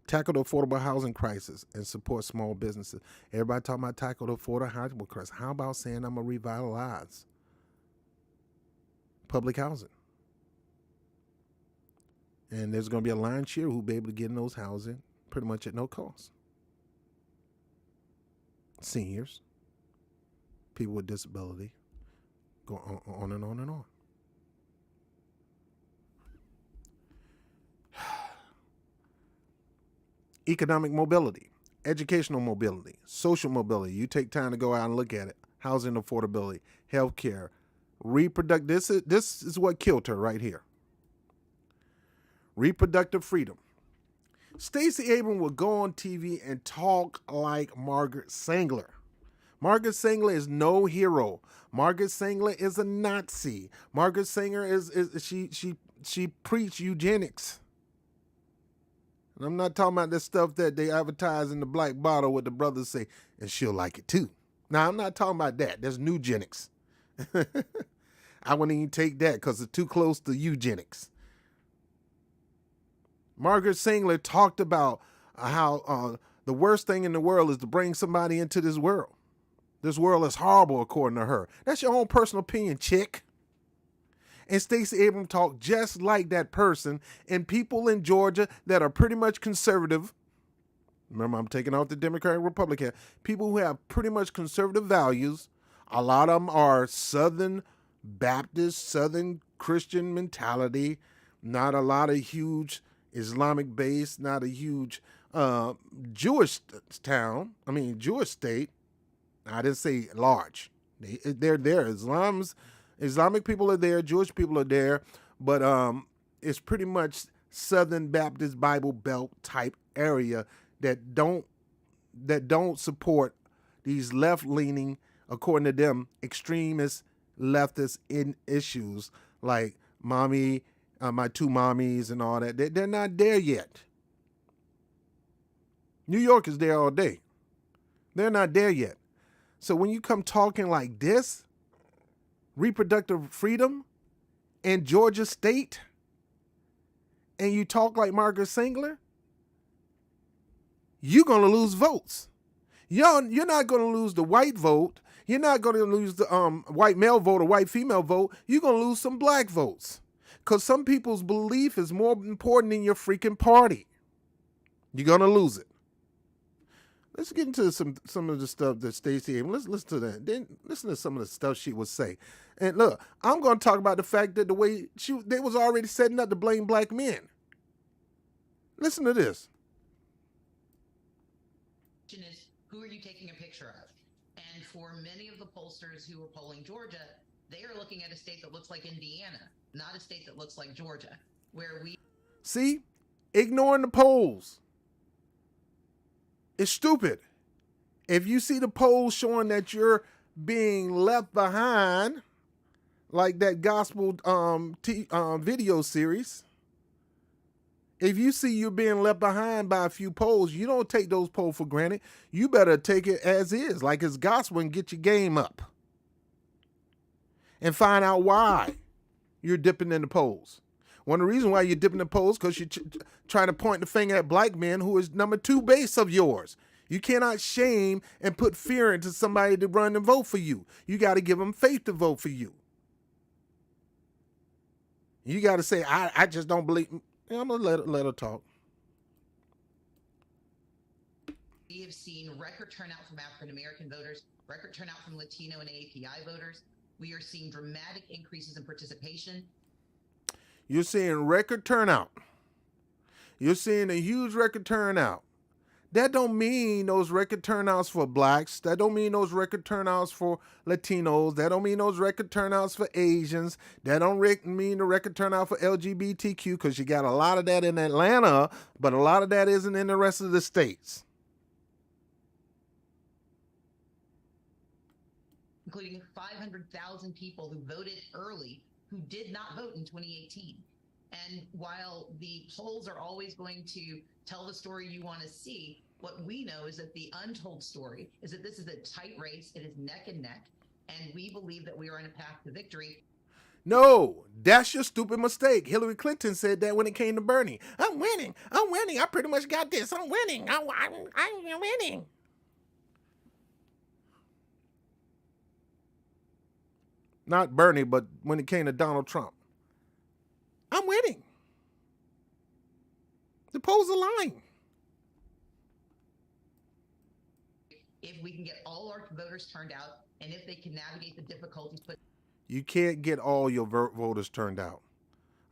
S1: Tackle the affordable housing crisis and support small businesses. Everybody talking about tackle the affordable housing crisis. How about saying I'm going to revitalize public housing? And there's going to be a lion's share who'll be able to get in those housing pretty much at no cost. Seniors, people with disability, go on and on and on. Economic mobility, educational mobility, social mobility. You take time to go out and look at it. Housing affordability, healthcare, reproductive. This is what killed her right here. Reproductive freedom. Stacey Abrams will go on TV and talk like Margaret Sanger. Margaret Sanger is no hero. Margaret Sanger is a Nazi. Margaret Sanger she preached eugenics. And I'm not talking about the stuff that they advertise in the black bottle what the brothers say, and she'll like it too. Now, I'm not talking about that. There's nugenics. I wouldn't even take that because it's too close to eugenics. Margaret Sanger talked about how the worst thing in the world is to bring somebody into this world. This world is horrible, according to her. That's your own personal opinion, chick. And Stacey Abrams talked just like that person, and people in Georgia that are pretty much conservative. Remember, I'm taking out the Democrat and Republican. People who have pretty much conservative values. A lot of them are Southern Baptist, Southern Christian mentality. Not a lot of huge Islamic base, not a huge Jewish town. I mean, Jewish state. I didn't say large. They're there. Islamic people are there. Jewish people are there. But it's pretty much Southern Baptist Bible Belt type area that don't support these left-leaning, according to them, extremist leftists in issues like my two mommies and all that. They're not there yet. New York is there all day. They're not there yet. So when you come talking like this, reproductive freedom in Georgia State, and you talk like Margaret Sanger, you're going to lose votes. You're not going to lose the white vote. You're not going to lose the white male vote or white female vote. You're going to lose some black votes. Because some people's belief is more important than your freaking party. You're going to lose it. Let's get into some of the stuff that Stacey Abrams. Let's listen to that. Then listen to some of the stuff she would say. And look, I'm going to talk about the fact that the way they was already setting up to blame black men. Listen to this.
S10: Is who are you taking a picture of? And for many of the pollsters who are polling Georgia, they are looking at a state that looks like Indiana, not a state that looks like Georgia, where we
S1: see, ignoring the polls. It's stupid. If you see the polls showing that you're being left behind, like that gospel video series, if you see you're being left behind by a few polls, you don't take those polls for granted. You better take it as is, like it's gospel, and get your game up. And find out why you're dipping in the polls. One of the reasons why you're dipping in the polls because you're trying to point the finger at black men who is number 2 base of yours. You cannot shame and put fear into somebody to run and vote for you. You got to give them faith to vote for you. You got to say, I just don't believe. I'm going to let her talk.
S10: We have seen record turnout from African American voters, record turnout from Latino and API voters. We are seeing dramatic increases in participation.
S1: You're seeing record turnout. You're seeing a huge record turnout. That don't mean those record turnouts for blacks. That don't mean those record turnouts for Latinos. That don't mean those record turnouts for Asians. That don't mean the record turnout for LGBTQ, because you got a lot of that in Atlanta, but a lot of that isn't in the rest of the states.
S10: Including 500,000 people who voted early who did not vote in 2018. And while the polls are always going to tell the story you want to see, what we know is that the untold story is that this is a tight race. It is neck and neck. And we believe that we are on a path to victory.
S1: No, that's your stupid mistake. Hillary Clinton said that when it came to Bernie. I'm winning. I pretty much got this. I'm winning. I'm winning. Not Bernie, but when it came to Donald Trump. I'm winning. The polls are lying.
S10: If we can get all our voters turned out, and if they can navigate the difficulties.
S1: You can't get all your voters turned out.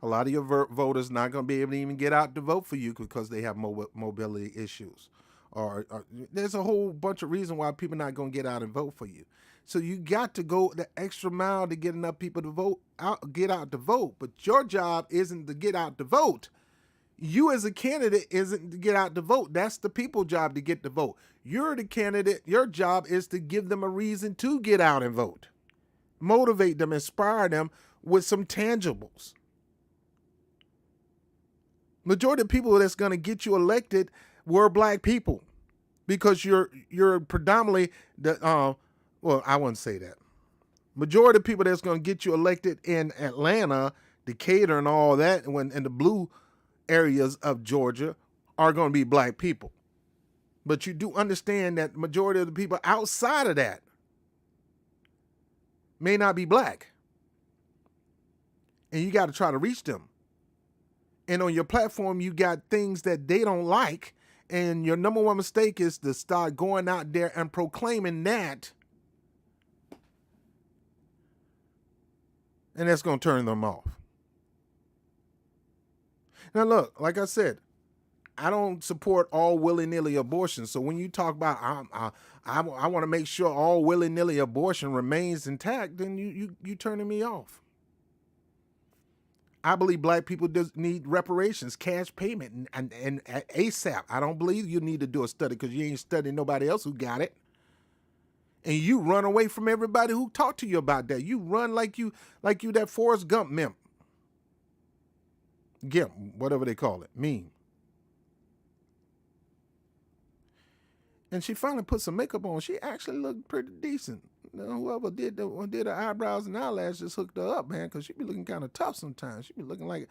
S1: A lot of your voters not going to be able to even get out to vote for you because they have mobility issues. Or there's a whole bunch of reasons why people not going to get out and vote for you. So you got to go the extra mile to get enough people to get out to vote. But your job isn't to get out to vote. You as a candidate isn't to get out to vote. That's the people's job to get to vote. You're the candidate. Your job is to give them a reason to get out and vote. Motivate them, inspire them with some tangibles. Majority of people that's going to get you elected were black people, because you're predominantly the well, I wouldn't say that. Majority of people that's going to get you elected in Atlanta, Decatur, and all that, when in the blue areas of Georgia, are going to be black people. But you do understand that majority of the people outside of that may not be black. And you got to try to reach them. And on your platform, you got things that they don't like. And your number one mistake is to start going out there and proclaiming that. And that's going to turn them off. Now, look, like I said, I don't support all willy-nilly abortion. So when you talk about I want to make sure all willy-nilly abortion remains intact, then you turning me off. I believe black people need reparations, cash payment, and ASAP. I don't believe you need to do a study because you ain't studying nobody else who got it. And you run away from everybody who talked to you about that. You run like you that Forrest Gump Gimp, whatever they call it, meme. And she finally put some makeup on. She actually looked pretty decent. Whoever did her eyebrows and eyelashes hooked her up, man, because she be looking kind of tough sometimes. She be looking like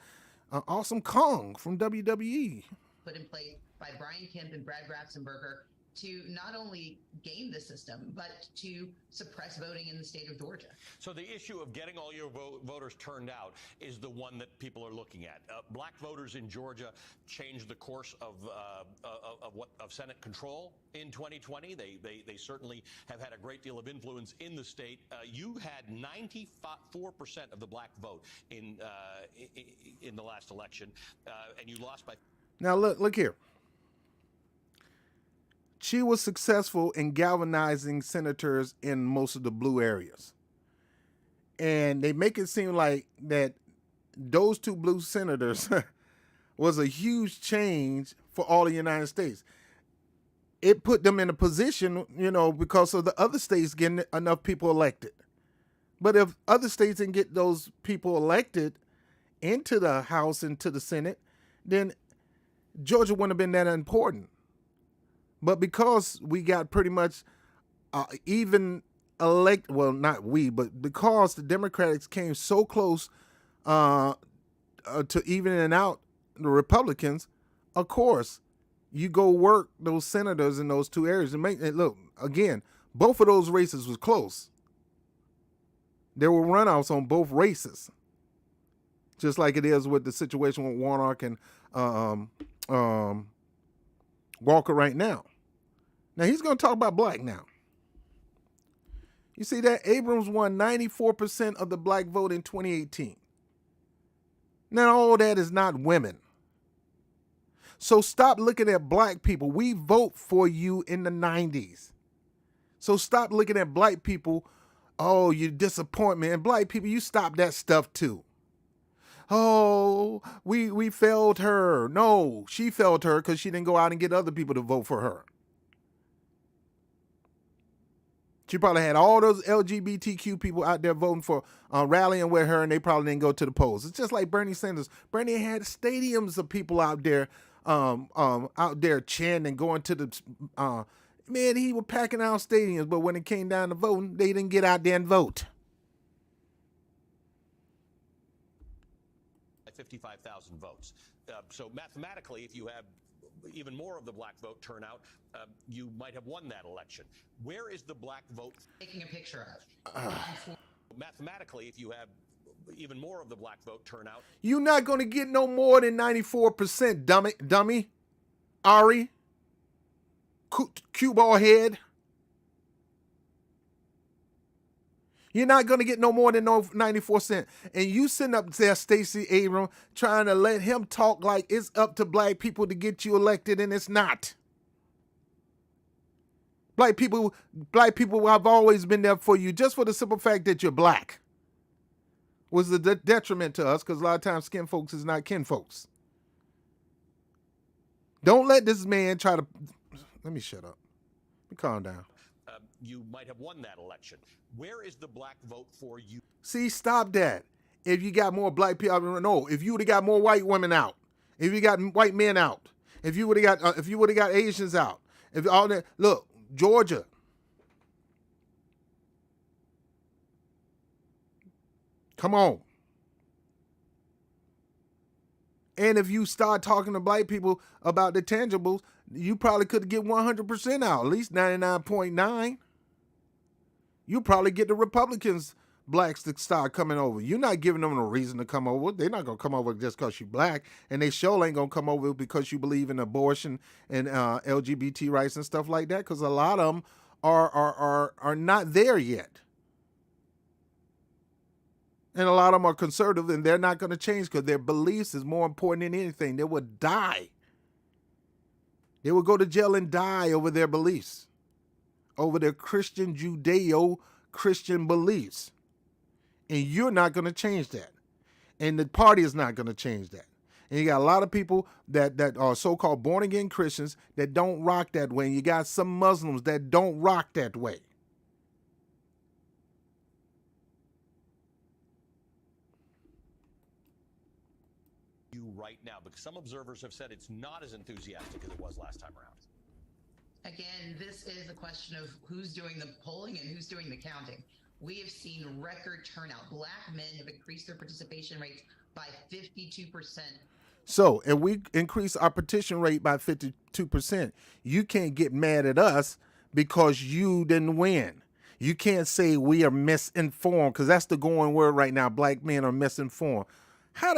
S1: an awesome Kong from WWE.
S10: Put in place by Brian Kemp and Brad Ratzenberger to not only game the system, but to suppress voting in the state of Georgia.
S11: So the issue of getting all your voters turned out is the one that people are looking at. Black voters in Georgia changed the course of Senate control in 2020. They certainly have had a great deal of influence in the state. You had 94% of the black vote in the last election, and you lost by.
S1: Now look here. She was successful in galvanizing senators in most of the blue areas. And they make it seem like that those two blue senators was a huge change for all the United States. It put them in a position, because of the other states getting enough people elected. But if other states didn't get those people elected into the House and to the Senate, then Georgia wouldn't have been that important. But because we got pretty much even elect, well, not we, but because the Democrats came so close to evening out the Republicans, of course, you go work those senators in those two areas and make it look, again, both of those races was close. There were runouts on both races, just like it is with the situation with Warnock and Walker right now. Now, he's going to talk about black now. You see that? Abrams won 94% of the black vote in 2018. Now, all that is not women. So stop looking at black people. We vote for you in the 90s. So stop looking at black people. Oh, you disappointment. And black people, you stop that stuff too. Oh, we failed her. No, she failed her because she didn't go out and get other people to vote for her. She probably had all those LGBTQ people out there voting for, rallying with her, and they probably didn't go to the polls. It's just like Bernie Sanders. Bernie had stadiums of people out there chanting and going to the, man, he was packing out stadiums, but when it came down to voting, they didn't get out there and vote.
S11: 55,000 votes. So mathematically, if you have even more of the black vote turnout, you might have won that election. Where is the black vote?
S10: Taking a picture of.
S11: Mathematically, if you have even more of the black vote turnout.
S1: You're not going to get no more than 94%, dummy. Ari. Cue ball head. You're not going to get no more than 94%. And you sitting up there, Stacey Abrams, trying to let him talk like it's up to black people to get you elected, and it's not. Black people have always been there for you just for the simple fact that you're black. Was a detriment to us because a lot of times skin folks is not kin folks. Don't let this man try to... Let me shut up. Let me calm down.
S11: You might have won that election. Where is the black vote for you?
S1: See, stop that. If you got more black people, no. If you would have got more white women out, if you got white men out, if you would have got Asians out, if all that, look, Georgia. Come on. And if you start talking to black people about the tangibles, you probably could get 100% out, at least 99.9. You probably get the Republicans, blacks, to start coming over. You're not giving them a reason to come over. They're not going to come over just because you're black. And they sure ain't going to come over because you believe in abortion and LGBT rights and stuff like that, because a lot of them are not there yet. And a lot of them are conservative, and they're not going to change because their beliefs is more important than anything. They would die. They would go to jail and die over their beliefs, over their Christian, Judeo-Christian beliefs. And you're not going to change that. And the party is not going to change that. And you got a lot of people that are so-called born-again Christians that don't rock that way. And you got some Muslims that don't rock that way.
S11: You right now, because some observers have said it's not as enthusiastic as it was last time around.
S10: Again, this is a question of who's doing the polling and who's doing the counting. We have seen record turnout. Black men have increased their participation rates by 52%.
S1: So if we increase our petition rate by 52%, you can't get mad at us because you didn't win. You can't say we are misinformed, because that's the going word right now. Black men are misinformed. How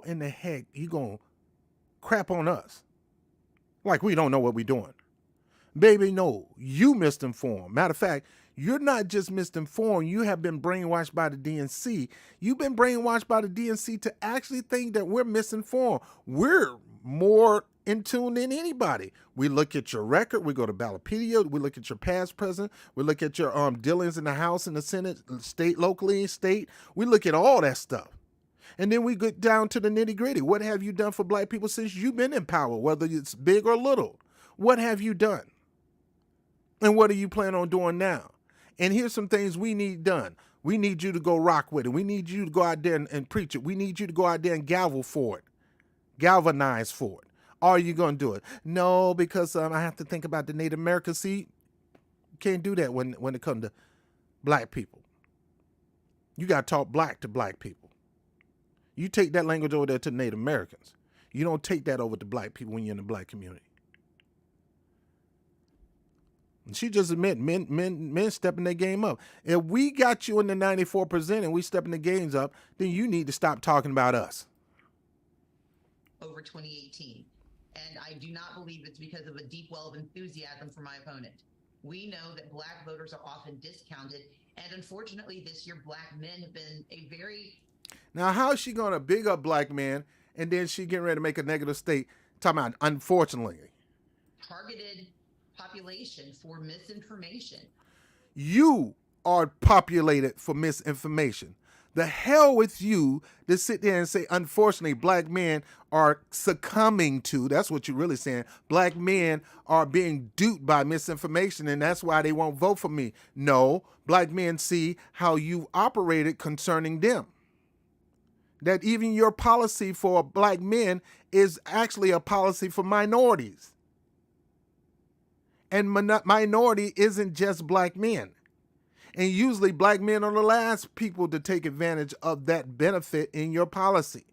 S1: in the heck you gonna crap on us like we don't know what we're doing? Baby, no, you misinformed. Matter of fact, you're not just misinformed, you have been brainwashed by the DNC. You've been brainwashed by the DNC to actually think that we're misinformed. We're more in tune than anybody. We look at your record, we go to Ballotpedia, we look at your past, present, we look at your dealings in the House and the Senate, state, locally, state. We look at all that stuff. And then we get down to the nitty gritty. What have you done for black people since you've been in power, whether it's big or little? What have you done? And what are you planning on doing now? And here's some things we need done. We need you to go rock with it. We need you to go out there and preach it. We need you to go out there and galvanize for it. Are you going to do it? No, because I have to think about the Native Americans. See, you can't do that when it comes to black people. You got to talk black to black people. You take that language over there to Native Americans. You don't take that over to black people when you're in the black community. And she just admit men stepping their game up. If we got you in the 94% and we stepping the games up, then you need to stop talking about us.
S10: Over 2018. And I do not believe it's because of a deep well of enthusiasm for my opponent. We know that black voters are often discounted. And unfortunately, this year, black men have been a very...
S1: Now, how is she going to big up black men and then she getting ready to make a negative state? Talking about, unfortunately.
S10: targeted population for misinformation.
S1: You are populated for misinformation. The hell with you to sit there and say, unfortunately, black men are succumbing to, that's what you're really saying, black men are being duped by misinformation and that's why they won't vote for me. No, black men see how you've operated concerning them. That even your policy for black men is actually a policy for minorities. And minority isn't just black men. And usually black men are the last people to take advantage of that benefit in your policy.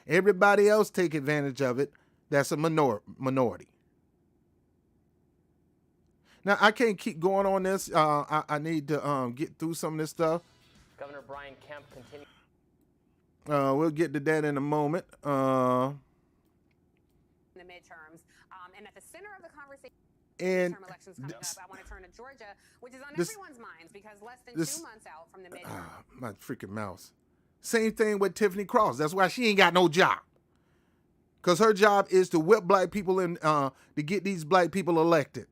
S1: Everybody else take advantage of it. That's a minority. Now, I can't keep going on this. I need to get through some of this stuff.
S12: Governor Brian Kemp continues.
S1: We'll get to that in a moment.
S13: In the midterms. And at the center of the conversation,
S1: and
S13: midterm elections coming up, I want to turn to Georgia, which is on everyone's minds because less than 2 months out from the midterm.
S1: My freaking mouse. Same thing with Tiffany Cross. That's why she ain't got no job. Because her job is to whip black people and to get these black people elected.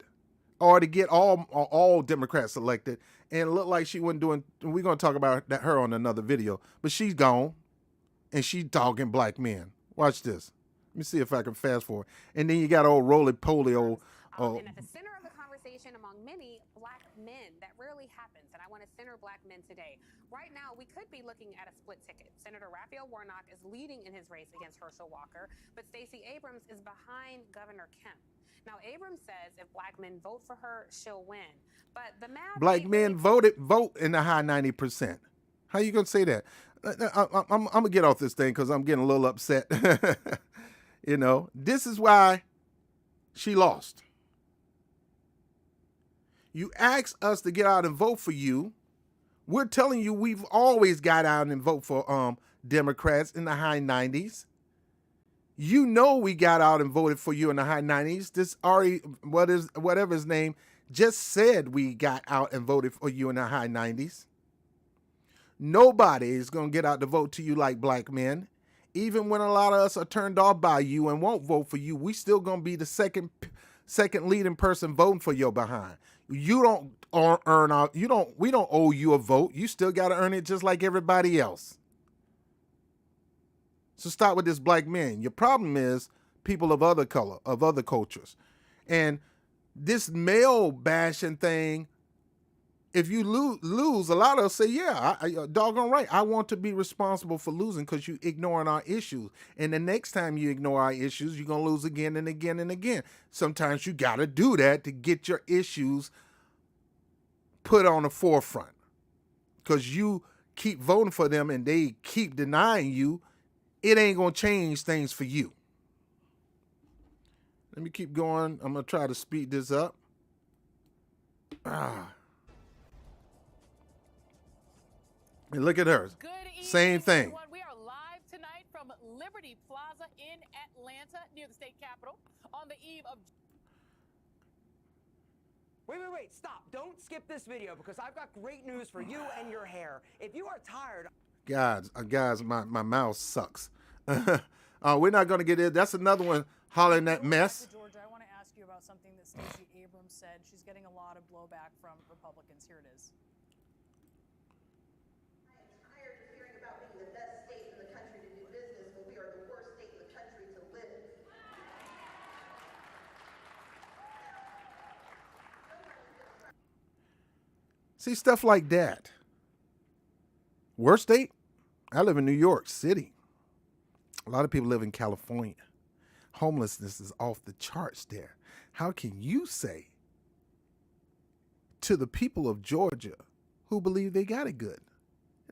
S1: Or to get all Democrats elected. And it looked like she wasn't doing, we're going to talk about her on another video. But she's gone. And she's dogging black men. Watch this. Let me see if I can fast forward. And then you got old roly-poly old...
S13: And at the center of the conversation among many black men, that rarely happens, and I want to center black men today. Right now, we could be looking at a split ticket. Senator Raphael Warnock is leading in his race against Herschel Walker, but Stacey Abrams is behind Governor Kemp. Now, Abrams says if black men vote for her, she'll win. But the math...
S1: Black men vote in the high 90%. How you going to say that? I'm going to get off this thing because I'm getting a little upset. You know, this is why she lost. You asked us to get out and vote for you. We're telling you we've always got out and vote for Democrats in the high 90s. You know we got out and voted for you in the high 90s. This Ari, whatever his name, just said we got out and voted for you in the high 90s. Nobody is going to get out to vote to you like black men. Even when a lot of us are turned off by you and won't vote for you, we still going to be the second leading person voting for your behind. You don't earn out. We don't owe you a vote. You still got to earn it just like everybody else. So start with this black men. Your problem is people of other color, of other cultures. And this male bashing thing, if you lose, a lot of us say, yeah, doggone right. I want to be responsible for losing because you ignoring our issues. And the next time you ignore our issues, you're going to lose again and again and again. Sometimes you got to do that to get your issues put on the forefront because you keep voting for them and they keep denying you. It ain't going to change things for you. Let me keep going. I'm going to try to speed this up. And look at her. Same thing.
S14: Everyone. We are live tonight from Liberty Plaza in Atlanta, near the state capitol, on the eve of...
S15: Wait, stop. Don't skip this video because I've got great news for you and your hair. If you are tired...
S1: Guys, my mouth sucks. We're not going to get it. That's another one hollering that mess.
S16: Georgia, I want to ask you about something that Stacey Abrams said. She's getting a lot of blowback from Republicans. Here it is.
S1: See, stuff like that. Worst state? I live in New York City. A lot of people live in California. Homelessness is off the charts there. How can you say to the people of Georgia who believe they got it good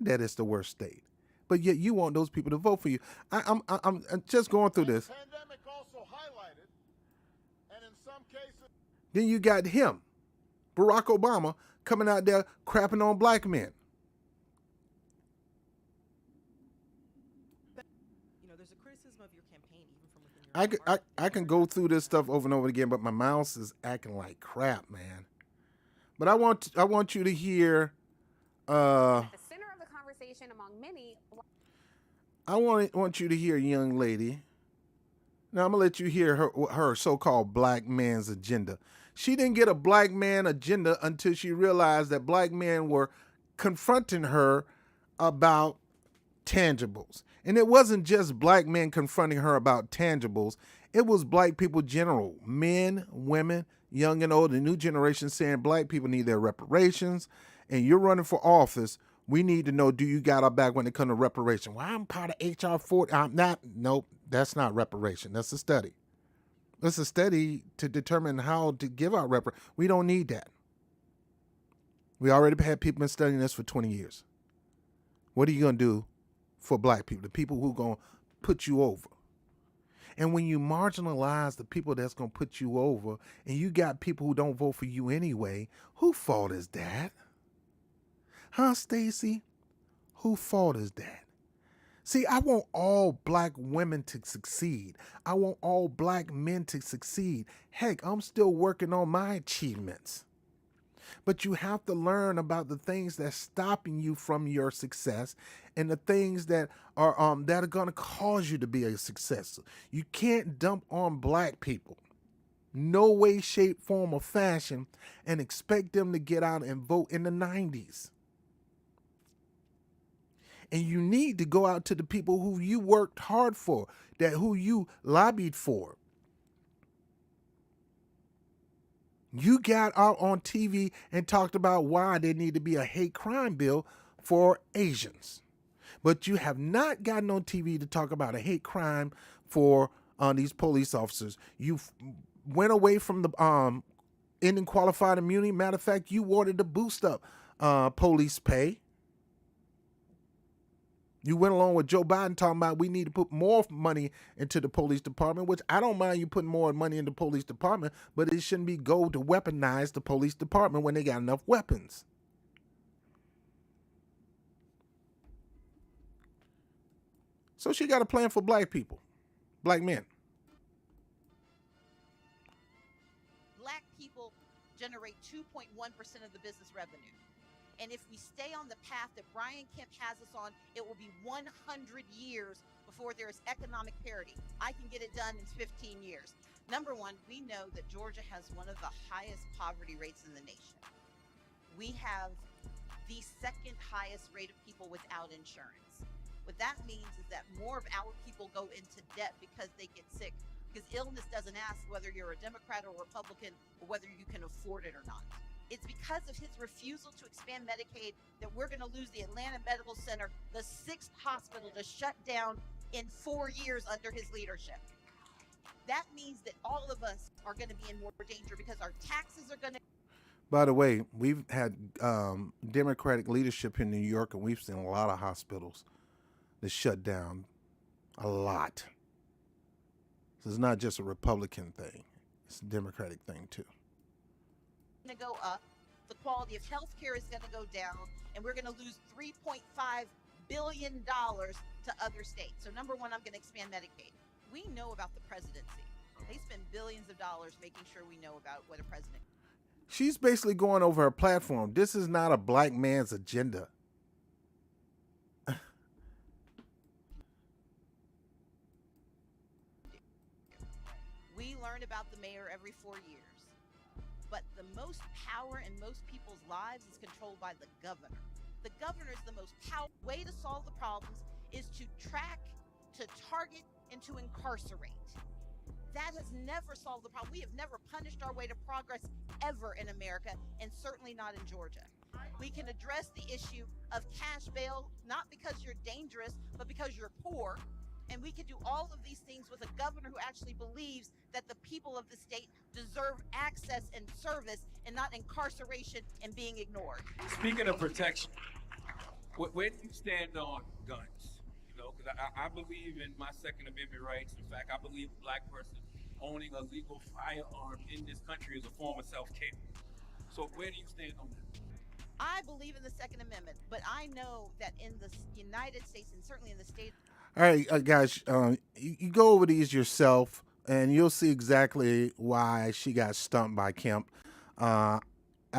S1: that it's the worst state? But yet you want those people to vote for you. I'm just going through this.
S17: Pandemic also highlighted, and in some cases...
S1: Then you got him, Barack Obama, coming out there crapping on black men.
S18: You know, there's a criticism of your campaign even from within your
S1: I can go through this stuff over and over again, but my mouse is acting like crap, man. But I want you to hear.
S13: At the center of the conversation among many.
S1: I want you to hear a young lady. Now I'm gonna let you hear her so-called black man's agenda. She didn't get a black man agenda until she realized that black men were confronting her about tangibles. And it wasn't just black men confronting her about tangibles. It was black people general, men, women, young and old, the new generation saying black people need their reparations. And you're running for office. We need to know, do you got our back when it comes to reparation? Well, I'm part of HR 40. I'm not. Nope, that's not reparation. That's a study. It's a study to determine how to give out reparation. We don't need that. We already had people been studying this for 20 years. What are you going to do for black people, the people who are going to put you over? And when you marginalize the people that's going to put you over, and you got people who don't vote for you anyway, whose fault is that? Huh, Stacey? Whose fault is that? See, I want all black women to succeed. I want all black men to succeed. Heck, I'm still working on my achievements. But you have to learn about the things that's stopping you from your success and the things that are going to cause you to be a success. You can't dump on black people, no way, shape, form, or fashion, and expect them to get out and vote in the 90s. And you need to go out to the people who you worked hard for, who you lobbied for. You got out on TV and talked about why there need to be a hate crime bill for Asians. But you have not gotten on TV to talk about a hate crime for these police officers. You went away from the ending qualified immunity. Matter of fact, you wanted to boost up police pay. You went along with Joe Biden talking about we need to put more money into the police department, which I don't mind you putting more money in the police department, but it shouldn't be go to weaponize the police department when they got enough weapons. So she got a plan for black people, black men.
S18: black people
S19: generate 2.1% of the business revenue. And if we stay on the path that Brian Kemp has us on, it will be 100 years before there is economic parity. I can get it done in 15 years. Number one, we know that Georgia has one of the highest poverty rates in the nation. We have the second highest rate of people without insurance. What that means is that more of our people go into debt because they get sick, because illness doesn't ask whether you're a Democrat or Republican or whether you can afford it or not. It's because of his refusal to expand Medicaid that we're going to lose the Atlanta Medical Center, the 6th hospital to shut down in 4 years under his leadership. That means that all of us are going to be in more danger because our taxes are going to.
S1: By the way, we've had Democratic leadership in New York, and we've seen a lot of hospitals that shut down. A lot. So it's not just a Republican thing. It's a Democratic thing, too.
S19: To go up, the quality of health care is going to go down, and we're going to lose $3.5 billion to other states. So number one, I'm going to expand Medicaid. We know about the presidency. They spend billions of dollars making sure we know about what a president.
S1: She's basically going over her platform. This is not a black man's agenda.
S19: We learn about the mayor every 4 years. But the most power in most people's lives is controlled by the governor. The governor is the most powerful way to solve the problems is to track, to target, and to incarcerate. That has never solved the problem. We have never punished our way to progress ever in America, and certainly not in Georgia. We can address the issue of cash bail, not because you're dangerous, but because you're poor. And we can do all of these things with a governor who actually believes that the people of the state deserve access and service and not incarceration and being ignored.
S20: Speaking of protection, where do you stand on guns? You know, because I believe in my Second Amendment rights. In fact, I believe a black person owning a legal firearm in this country is a form of self-care. So where do you stand on that?
S19: I believe in the Second Amendment, but I know that in the United States and certainly in the state.
S1: All right, guys, you go over these yourself, and you'll see exactly why she got stumped by Kemp. I've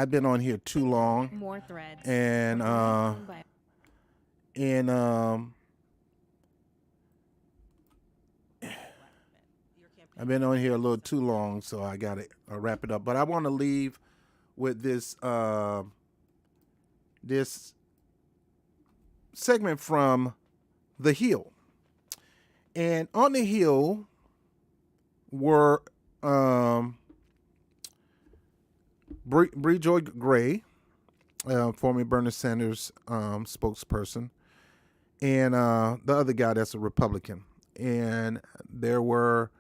S1: been on here too long.
S21: More threads.
S1: And I've been on here a little too long, so I got to wrap it up. But I want to leave with this this segment from The Hill. And on The Hill were Bree Joy Gray, former Bernie Sanders spokesperson, and the other guy that's a Republican. And there were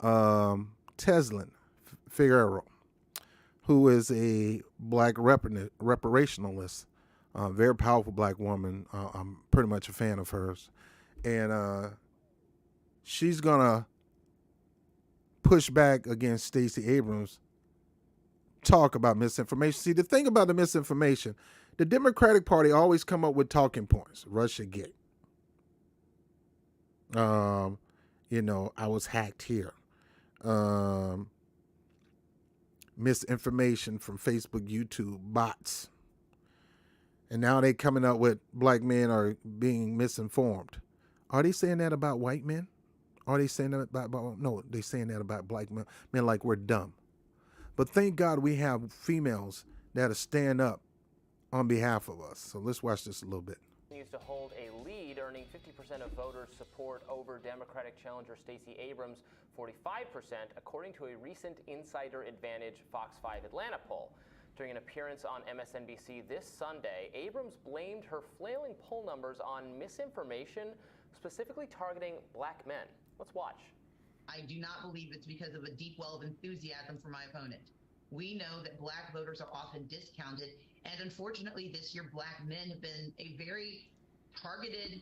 S1: Teslin Figueroa, who is a black reparationalist, very powerful black woman. I'm pretty much a fan of hers. And she's going to push back against Stacey Abrams, talk about misinformation. See, the thing about the misinformation, the Democratic Party always come up with talking points. Russiagate. You know, I was hacked here. Misinformation from Facebook, YouTube, bots. And now they coming up with black men are being misinformed. Are they saying that about white men? Are they saying that about no, they're saying that about black men like we're dumb. But thank God we have females that'll stand up on behalf of us. So let's watch this a little bit.
S12: Continues to hold a lead, earning 50% of voters' support over Democratic challenger Stacey Abrams, 45%, according to a recent Insider Advantage Fox 5 Atlanta poll. During an appearance on MSNBC this Sunday, Abrams blamed her flailing poll numbers on misinformation, specifically targeting black men. Let's watch.
S10: I do not believe it's because of a deep well of enthusiasm for my opponent. We know that black voters are often discounted, and unfortunately this year black men have been a very targeted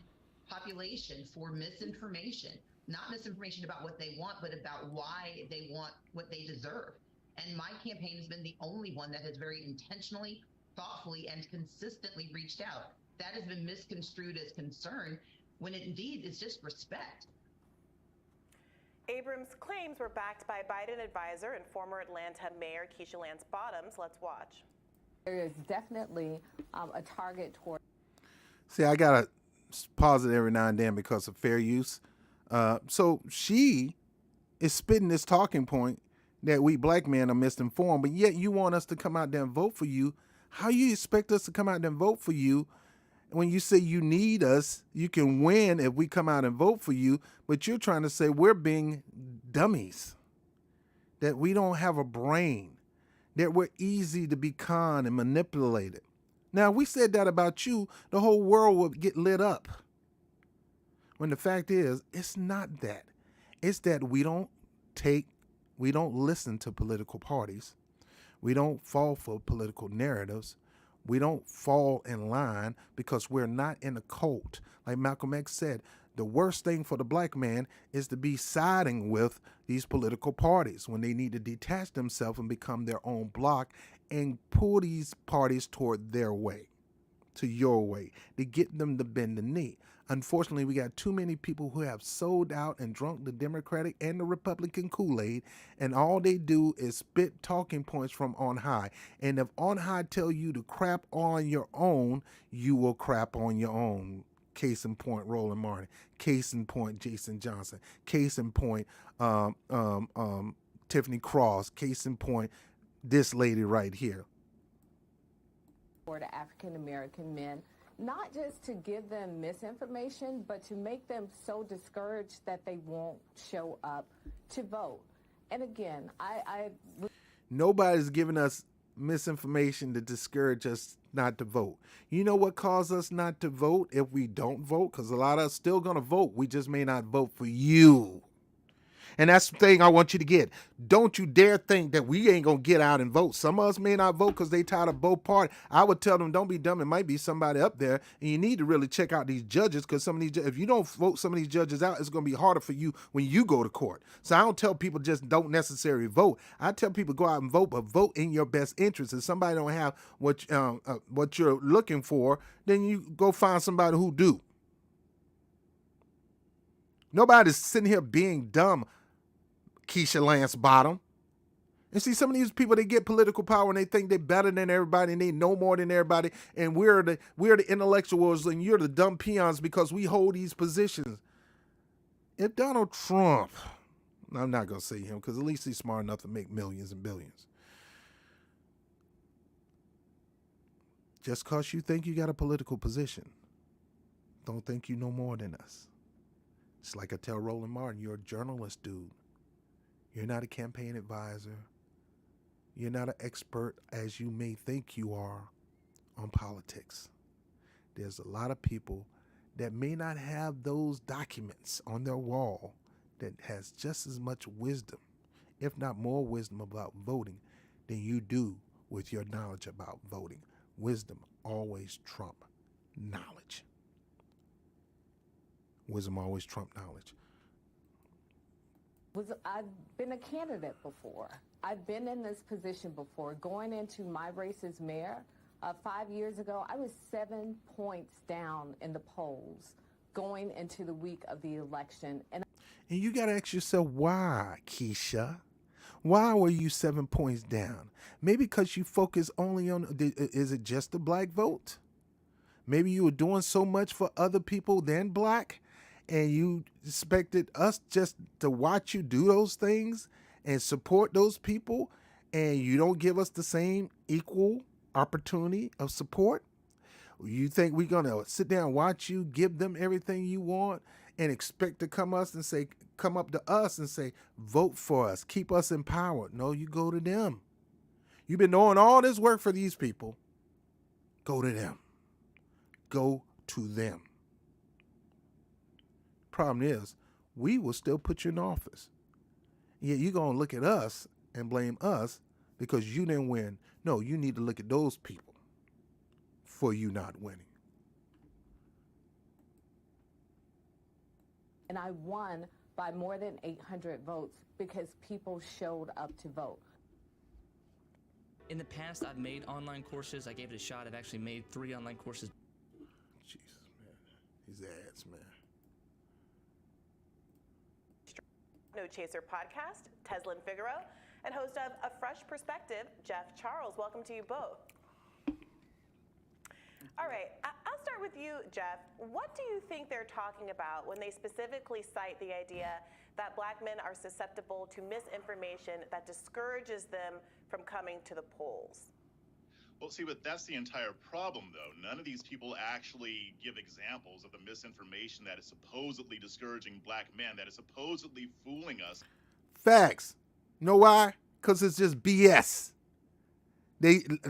S10: population for misinformation. Not misinformation about what they want, but about why they want what they deserve. And my campaign has been the only one that has very intentionally, thoughtfully, and consistently reached out. That has been misconstrued as concern, when it indeed is just respect.
S21: Abrams' claims were backed by Biden advisor and former Atlanta Mayor Keisha Lance Bottoms. Let's watch.
S22: There is definitely a target toward.
S1: See, I gotta pause it every now and then because of fair use. So she is spitting this talking point that we black men are misinformed, but yet you want us to come out there and vote for you. How you expect us to come out there and vote for you when you say you need us? You can win if we come out and vote for you, but you're trying to say we're being dummies, that we don't have a brain, that we're easy to be conned and manipulated. Now, if we said that about you, the whole world would get lit up. When the fact is, it's not that. It's that we don't listen to political parties. We don't fall for political narratives. We don't fall in line because we're not in a cult. Like Malcolm X said, the worst thing for the black man is to be siding with these political parties when they need to detach themselves and become their own block and pull these parties toward their way, to your way, to get them to bend the knee. Unfortunately, we got too many people who have sold out and drunk the Democratic and the Republican Kool-Aid, and all they do is spit talking points from on high. And if on high tell you to crap on your own, you will crap on your own. Case in point, Roland Martin. Case in point, Jason Johnson. Case in point, Tiffany Cross. Case in point, this lady right here.
S22: For the African American men, not just to give them misinformation, but to make them so discouraged that they won't show up to vote. And again,
S1: nobody's giving us misinformation to discourage us not to vote. You know what causes us not to vote if we don't vote? Because a lot of us still going to vote. We just may not vote for you. And that's the thing I want you to get. Don't you dare think that we ain't going to get out and vote. Some of us may not vote because they tired of both parties. I would tell them, don't be dumb. It might be somebody up there. And you need to really check out these judges, because some of these, if you don't vote some of these judges out, it's going to be harder for you when you go to court. So I don't tell people just don't necessarily vote. I tell people go out and vote, but vote in your best interest. If somebody don't have what you're looking for, then you go find somebody who do. Nobody's sitting here being dumb, Keisha Lance Bottom. And see, some of these people, they get political power and they think they're better than everybody and they know more than everybody. And we're the intellectuals and you're the dumb peons because we hold these positions. If Donald Trump, I'm not going to say him because at least he's smart enough to make millions and billions. Just because you think you got a political position, don't think you know more than us. It's like I tell Roland Martin, you're a journalist, dude. You're not a campaign advisor. You're not an expert as you may think you are on politics. There's a lot of people that may not have those documents on their wall that has just as much wisdom, if not more wisdom about voting than you do with your knowledge about voting. Wisdom always trump knowledge. Wisdom always trump knowledge.
S22: I've been a candidate before. I've been in this position before. Going into my race as mayor 5 years ago, I was 7 points down in the polls going into the week of the election. And
S1: you got to ask yourself, why, Keisha? Why were you 7 points down? Maybe because you focus only on, is it just the black vote? Maybe you were doing so much for other people than black, and you expected us just to watch you do those things and support those people, and you don't give us the same equal opportunity of support? You think we're going to sit there and watch you give them everything you want and expect to come up to us and say, vote for us, keep us empowered? No, you go to them. You've been doing all this work for these people. Go to them. Go to them. Problem is, we will still put you in office. Yet you're going to look at us and blame us because you didn't win. No, you need to look at those people for you not winning.
S22: And I won by more than 800 votes because people showed up to vote.
S23: In the past, I've made online courses. I gave it a shot. I've actually made 3 online courses.
S1: Jesus, man. These ads, man.
S21: No Chaser podcast, Teslin Figaro, and host of A Fresh Perspective, Jeff Charles. Welcome to you both. All right, I'll start with you, Jeff. What do you think they're talking about when they specifically cite the idea that black men are susceptible to misinformation that discourages them from coming to the polls?
S2: Well, see, but that's the entire problem, though. None of these people actually give examples of the misinformation that is supposedly discouraging black men, that is supposedly fooling us.
S1: Facts. Know why? Because it's just BS.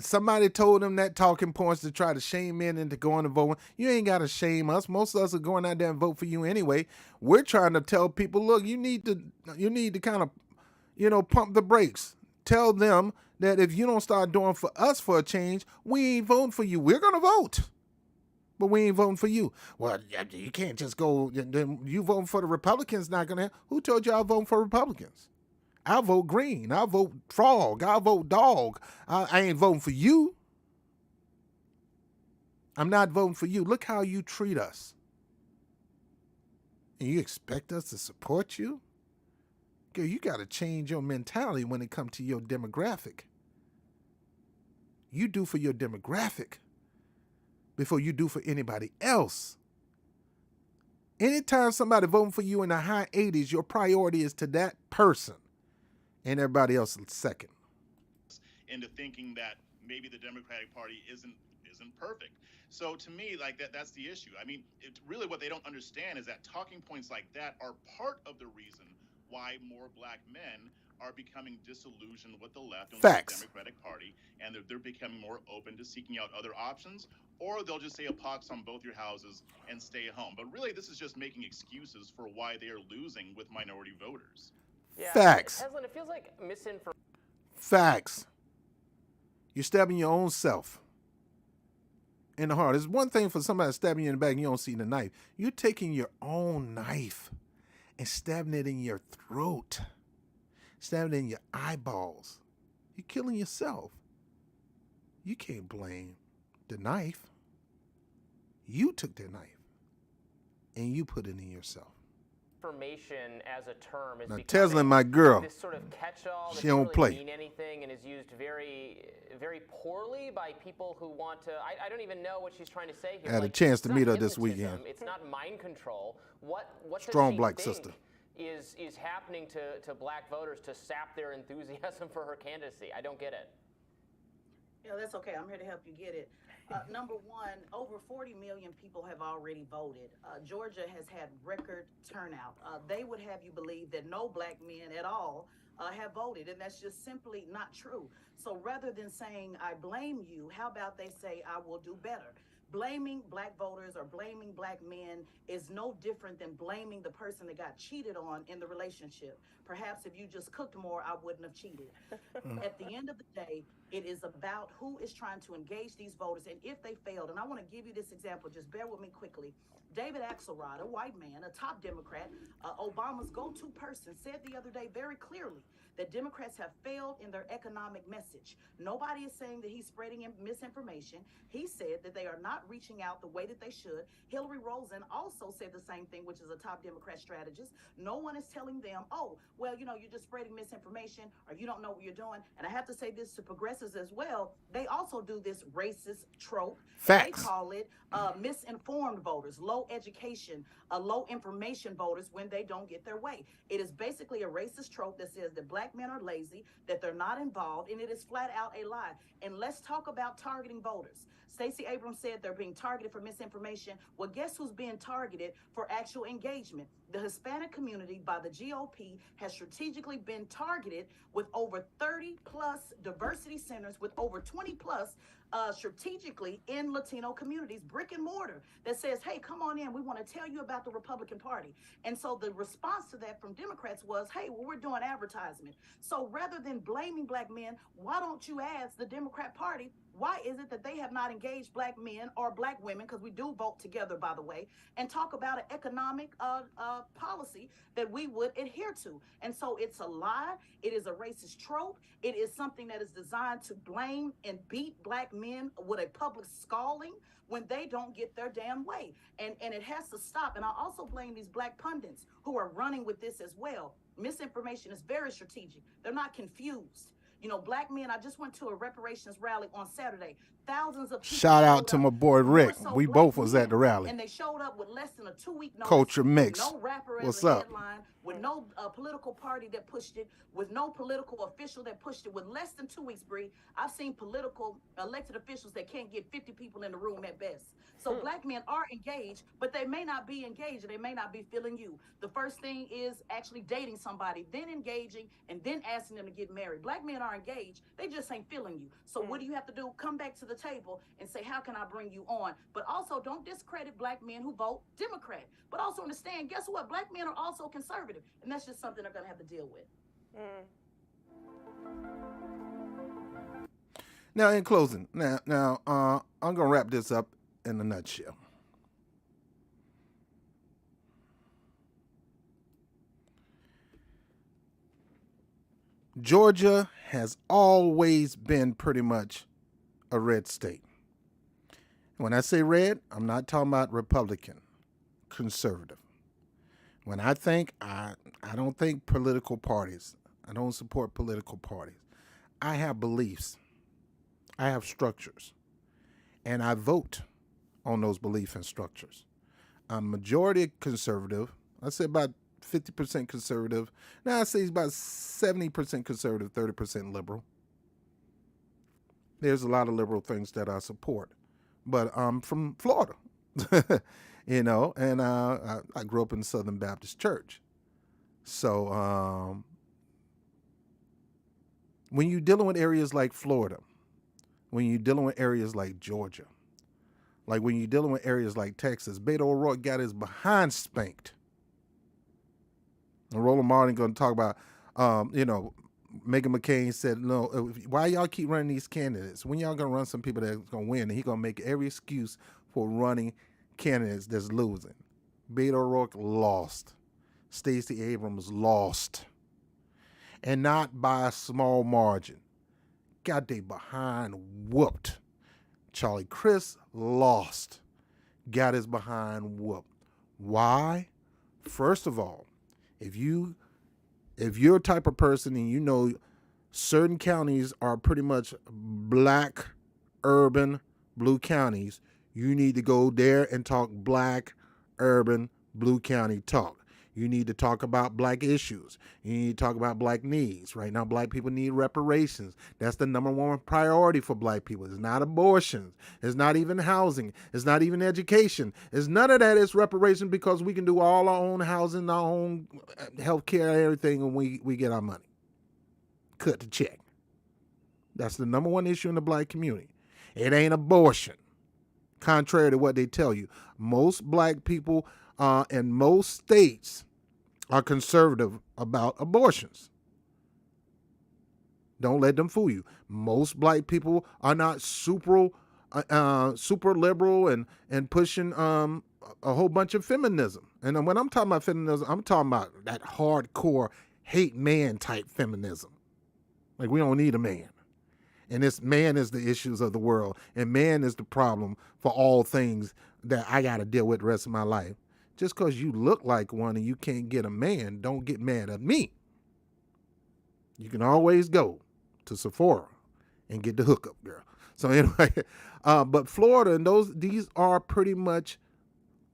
S1: Somebody told them that talking points to try to shame men into going to vote. You ain't got to shame us. Most of us are going out there and vote for you anyway. We're trying to tell people, look, you need to kind of, pump the brakes. Tell them that if you don't start doing for us for a change, we ain't voting for you. We're going to vote, but we ain't voting for you. Well, you can't just go, you voting for the Republicans not going to. Who told you I'm voting for Republicans? I'll vote green. I'll vote frog. I'll vote dog. I ain't voting for you. I'm not voting for you. Look how you treat us. And you expect us to support you? Girl, you got to change your mentality when it comes to your demographic. You do for your demographic before you do for anybody else. Anytime somebody voting for you in the high 80s, your priority is to that person. And everybody else is second.
S2: Into thinking that maybe the Democratic Party isn't perfect. So to me, like that's the issue. I mean, really what they don't understand is that talking points like that are part of the reason why more black men are becoming disillusioned with the left and with the Democratic Party, and they're becoming more open to seeking out other options, or they'll just say a pox on both your houses and stay home. But really, this is just making excuses for why they are losing with minority voters.
S12: Yeah,
S1: Facts.
S12: Teslin, it feels like misinformation.
S1: Facts. You're stabbing your own self in the heart. It's one thing for somebody stabbing you in the back and you don't see the knife. You're taking your own knife and stabbing it in your throat, stabbing it in your eyeballs. You're killing yourself. You can't blame the knife. You took the knife and you put it in yourself.
S12: Information as a term is
S1: Now,
S12: becoming
S1: Teslin, my girl,
S12: this sort of catch-all that
S1: she
S12: doesn't
S1: don't
S12: really
S1: play.
S12: mean anything and is used very, very poorly by people who want to. I don't even know what she's trying to say here.
S1: I had a chance to
S12: it's
S1: meet
S12: not
S1: her this
S12: hypnotism,
S1: weekend.
S12: It's not mind control. What
S1: Strong
S12: does she
S1: black
S12: think
S1: sister.
S12: is happening to black voters to sap their enthusiasm for her candidacy? I don't get it.
S3: Yeah, that's okay. I'm here to help you get it. Number one, over 40 million people have already voted. Georgia has had record turnout. They would have you believe that no black men at all have voted, and that's just simply not true. So rather than saying, I blame you, how about they say, I will do better? Blaming black voters or blaming black men is no different than blaming the person that got cheated on in the relationship. Perhaps if you just cooked more, I wouldn't have cheated. At the end of the day, it is about who is trying to engage these voters and if they failed. And I want to give you this example. Just bear with me quickly. David Axelrod, a white man, a top Democrat, Obama's go-to person, said the other day very clearly that Democrats have failed in their economic message. Nobody is saying that he's spreading misinformation. He said that they are not reaching out the way that they should. Hillary Rosen also said the same thing, which is a top Democrat strategist. No one is telling them, oh, well, you're just spreading misinformation or you don't know what you're doing. And I have to say this to progressives as well. They also do this racist trope.
S1: Facts.
S3: They call it misinformed voters, low education, low information voters when they don't get their way. It is basically a racist trope that says that black men are lazy, that they're not involved, and it is flat out a lie. And let's talk about targeting voters. Stacey Abrams said they're being targeted for misinformation. Well, guess who's being targeted for actual engagement? The Hispanic community by the GOP has strategically been targeted with over 30 plus diversity centers with over 20 plus strategically in Latino communities, brick and mortar, that says, hey, come on in. We want to tell you about the Republican Party. And so the response to that from Democrats was, hey, well, we're doing advertisement. So rather than blaming black men, why don't you ask the Democrat Party Why is it that they have not engaged black men or black women, because we do vote together, by the way, and talk about an economic policy that we would adhere to? And so it's a lie. It is a racist trope. It is something that is designed to blame and beat black men with a public scalding when they don't get their damn way. And it has to stop. And I also blame these black pundits who are running with this as well. Misinformation is very strategic. They're not confused. You know, black men, I just went to a reparations rally on Saturday. Thousands of people.
S1: Shout out to my boy Rick.
S3: So
S1: We
S3: black
S1: both was
S3: men,
S1: at the rally.
S3: and they showed up with less than a 2-week notice.
S1: Culture mix.
S3: With no rapper as
S1: What's
S3: a
S1: up?
S3: headline, with no political party that pushed it, with no political official that pushed it. With less than 2 weeks, Bree, I've seen political elected officials that can't get 50 people in the room at best. So black men are engaged, but they may not be engaged, and they may not be feeling you. The first thing is actually dating somebody, then engaging, and then asking them to get married. Black men are engaged, they just ain't feeling you. So what do you have to do? Come back to the table and say, how can I bring you on? But also don't discredit black men who vote Democrat. But also understand, guess what? Black men are also conservative, and that's just something they're gonna have to deal with.
S1: Now, in closing, I'm gonna wrap this up in a nutshell. Georgia has always been pretty much a red state. When I say red, I'm not talking about Republican, conservative. When I think, I don't think political parties. I don't support political parties. I have beliefs. I have structures. And I vote on those beliefs and structures. I'm majority conservative. I say about 50% conservative. Now I say it's about 70% conservative, 30% liberal. There's a lot of liberal things that I support. But I'm from Florida, you know, and I grew up in Southern Baptist Church. So when you're dealing with areas like Florida, when you're dealing with areas like Georgia, like when you're dealing with areas like Texas, Beto O'Rourke got his behind spanked. And Roland Martin going to talk about, Meghan McCain said, no, why y'all keep running these candidates? When y'all going to run some people that's going to win? And he's going to make every excuse for running candidates that's losing. Beto O'Rourke lost. Stacey Abrams lost. And not by a small margin. Got they behind whooped. Charlie Crist lost. Got his behind whooped. Why? First of all, if you're a type of person and you know certain counties are pretty much black, urban, blue counties, you need to go there and talk black, urban, blue county talk. You need to talk about black issues. You need to talk about black needs. Right now, black people need reparations. That's the number one priority for black people. It's not abortion. It's not even housing. It's not even education. It's none of that. It's reparations because we can do all our own housing, our own health care, everything, and we get our money. Cut the check. That's the number one issue in the black community. It ain't abortion. Contrary to what they tell you. Most black people in most states are conservative about abortions. Don't let them fool you. Most black people are not super liberal and pushing a whole bunch of feminism. And when I'm talking about feminism, I'm talking about that hardcore hate man type feminism. Like we don't need a man. And this man is the issues of the world. And man is the problem for all things that I got to deal with the rest of my life. Just because you look like one and you can't get a man, don't get mad at me. You can always go to Sephora and get the hookup, girl. So anyway, but Florida and these are pretty much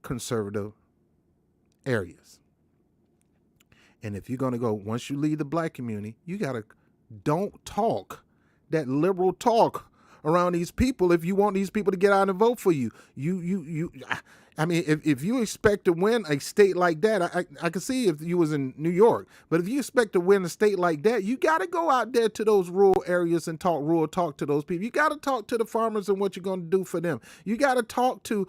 S1: conservative areas. And if you're going to go, once you leave the black community, you got to don't talk that liberal talk around these people if you want these people to get out and vote for you. I mean, if you expect to win a state like that, I can see if you was in New York, but if you expect to win a state like that, you got to go out there to those rural areas and talk to those people. You got to talk to the farmers and what you're going to do for them. You got to talk to,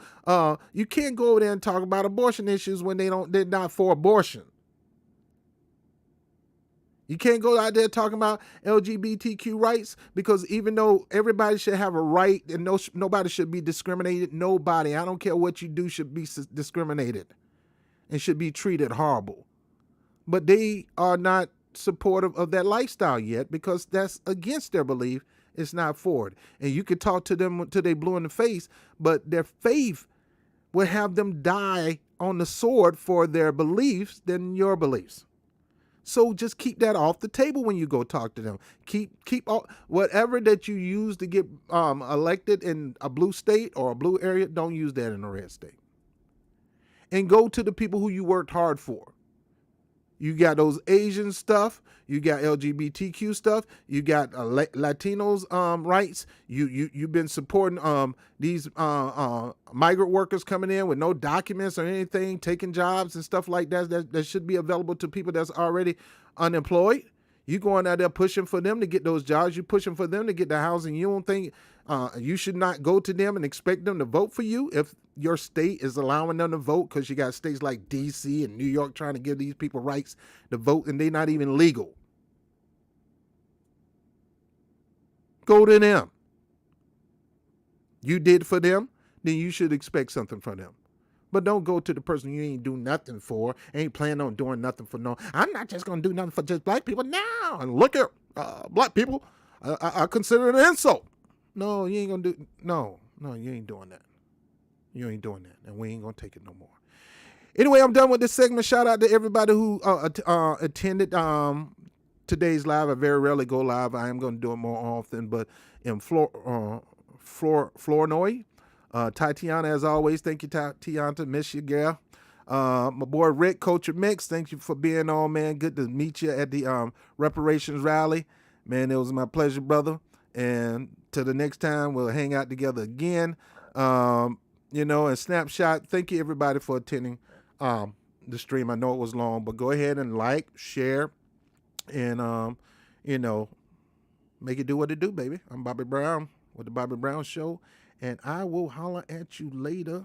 S1: you can't go over there and talk about abortion issues when they're not for abortion. You can't go out there talking about LGBTQ rights, because even though everybody should have a right and nobody should be discriminated, nobody, I don't care what you do, should be discriminated and should be treated horrible. But they are not supportive of that lifestyle yet, because that's against their belief. It's not for it. And you could talk to them until they blue in the face, but their faith would have them die on the sword for their beliefs than your beliefs. So just keep that off the table when you go talk to them. Keep all, whatever that you use to get elected in a blue state or a blue area, don't use that in a red state. And go to the people who you worked hard for. You got those Asian stuff. You got LGBTQ stuff. You got Latinos rights. You've been supporting these migrant workers coming in with no documents or anything, taking jobs and stuff like that should be available to people that's already unemployed. You going out there pushing for them to get those jobs. You pushing for them to get the housing. You don't think you should not go to them and expect them to vote for you if your state is allowing them to vote, because you got states like D.C. and New York trying to give these people rights to vote, and they're not even legal. Go to them. You did for them, then you should expect something from them. But don't go to the person you ain't do nothing for, ain't planning on doing nothing for. No, I'm not just going to do nothing for just black people now. And look at black people. I consider it an insult. No, you ain't going to do. No, you ain't doing that. You ain't doing that. And we ain't going to take it no more. Anyway, I'm done with this segment. Shout out to everybody who attended today's live. I very rarely go live. I am going to do it more often. But in Flournoy, Tatiana, as always, thank you, Tiana. Miss you, girl. My boy Rick, Culture Mix, thank you for being on, man. Good to meet you at the reparations rally. Man, it was my pleasure, brother. And till the next time, we'll hang out together again. And Snapshot, thank you, everybody, for attending the stream. I know it was long, but go ahead and like, share, and, make it do what it do, baby. I'm Bobby Brown with the Bobby Brown Show. And I will holler at you later.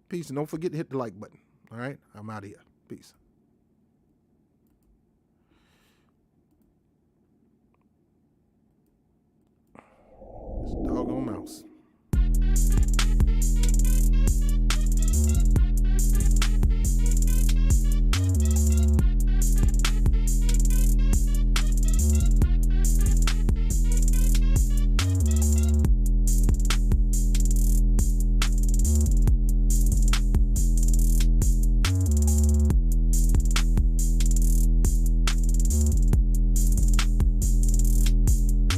S1: Peace. And don't forget to hit the like button. All right? I'm out of here. Peace.